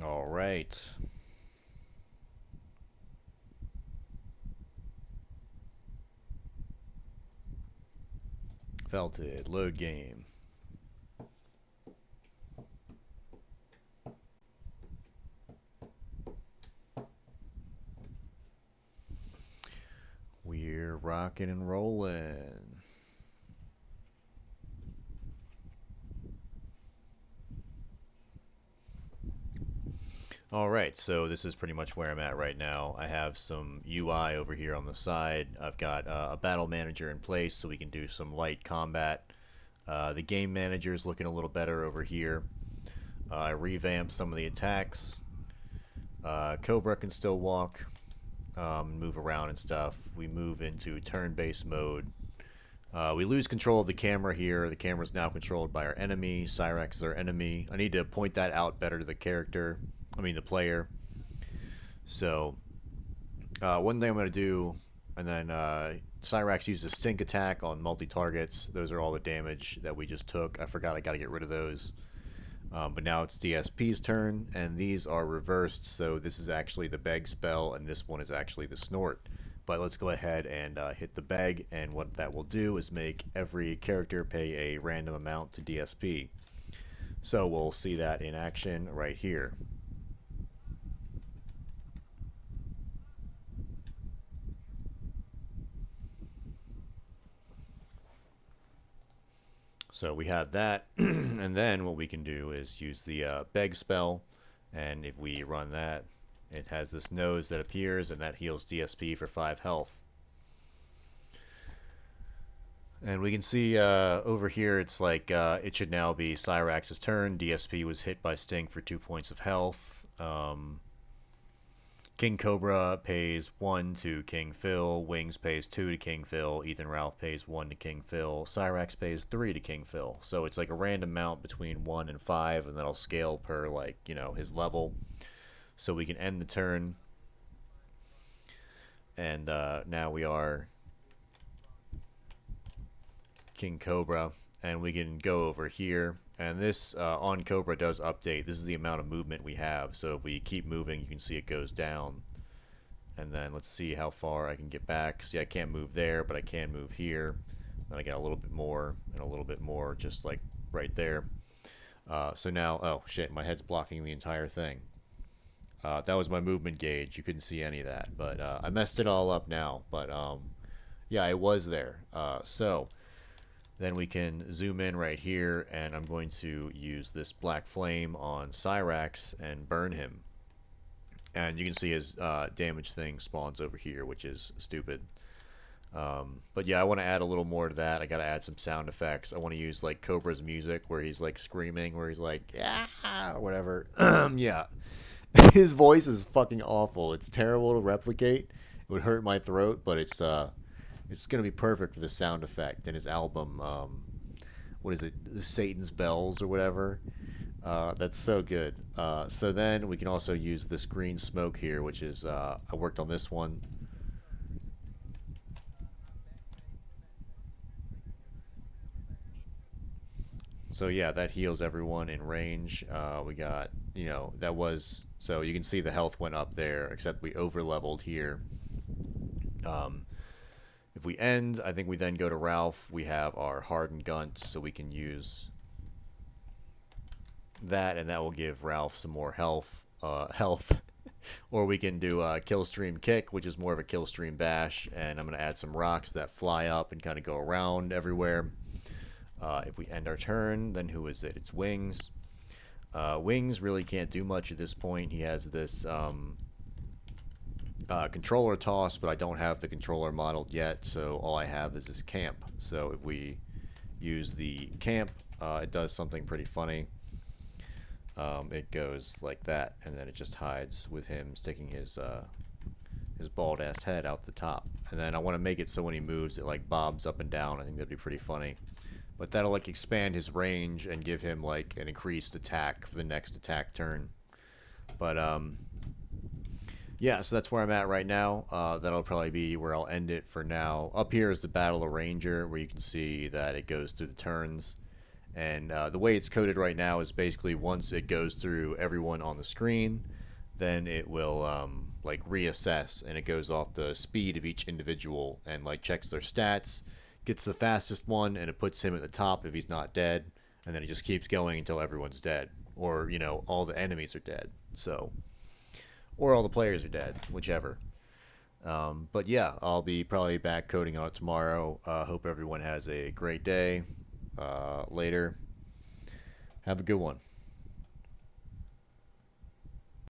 All right. Felted, load game. We're rocking and rolling. Alright, so this is pretty much where I'm at right now. I have some UI over here on the side. I've got a battle manager in place so we can do some light combat. The game manager is looking a little better over here. I revamped some of the attacks. Cobra can still walk, move around and stuff. We move into turn-based mode. We lose control of the camera here. The camera is now controlled by our enemy. Cryax is our enemy. I need to point that out better to the character. I mean the player. So one thing I'm going to do, and then Cryax uses a stink attack on multi-targets. Those are all the damage that we just took. I forgot I got to get rid of those. But now it's DSP's turn, and these are reversed, so this is actually the beg spell, and this one is actually the snort. But let's go ahead and hit the beg, and what that will do is make every character pay a random amount to DSP. So we'll see that in action right here. So we have that, and then what we can do is use the beg spell, and if we run that, it has this nose that appears, and that heals DSP for 5 health. And we can see over here, it's like it should now be Cyrax's turn. DSP was hit by Sting for 2 points of health. King Cobra pays 1 to King Phil. Wings pays 2 to King Phil. Ethan Ralph pays 1 to King Phil. Cyrax pays 3 to King Phil. So it's like a random amount between 1 and 5, and that'll scale per, like, you know, his level. So we can end the turn. And now we are King Cobra, and we can go over here, and this on Cobra does update. This is the amount of movement we have, so if we keep moving you can see it goes down. And then let's see how far I can get back. See, I can't move there, but I can move here. Then I get a little bit more and a little bit more, just like right there. So now, oh shit, my head's blocking the entire thing. That was my movement gauge. You couldn't see any of that, but I messed it all up now. But yeah, it was there. So then we can zoom in right here, and I'm going to use this black flame on Cyrax and burn him. And you can see his damage thing spawns over here, which is stupid. But yeah, I want to add a little more to that. I got to add some sound effects. I want to use like Cobra's music, where he's like screaming, where he's like, yeah, or whatever. Yeah. His voice is fucking awful. It's terrible to replicate. It would hurt my throat, but it's gonna be perfect for the sound effect. And his album, what is it, Satan's Bells or whatever. That's so good. So then we can also use this green smoke here, which is I worked on this one. So yeah, that heals everyone in range. We got, you know, that was, so you can see the health went up there, except we over leveled here. If we end, I think we then go to Ralph. We have our hardened gunt, so we can use that, and that will give Ralph some more health. Or we can do a kill stream kick, which is more of a kill stream bash, and I'm going to add some rocks that fly up and kind of go around everywhere. If we end our turn, then who is it? It's Wings. Wings really can't do much at this point. He has this controller toss, but I don't have the controller modeled yet, so all I have is this camp. So if we use the camp, it does something pretty funny. It goes like that, and then it just hides with him sticking his bald ass head out the top. And then I want to make it so when he moves, it like bobs up and down. I think that'd be pretty funny. But that'll like expand his range and give him like an increased attack for the next attack turn. But yeah, so that's where I'm at right now. That'll probably be where I'll end it for now. Up here is the Battle of Ranger, where you can see that it goes through the turns. And the way it's coded right now is basically once it goes through everyone on the screen, then it will like reassess, and it goes off the speed of each individual and like checks their stats, gets the fastest one, and it puts him at the top if he's not dead, and then it just keeps going until everyone's dead, or you know, all the enemies are dead. So, or all the players are dead, whichever. But yeah, I'll be probably back coding on it tomorrow. Hope everyone has a great day. Later. Have a good one.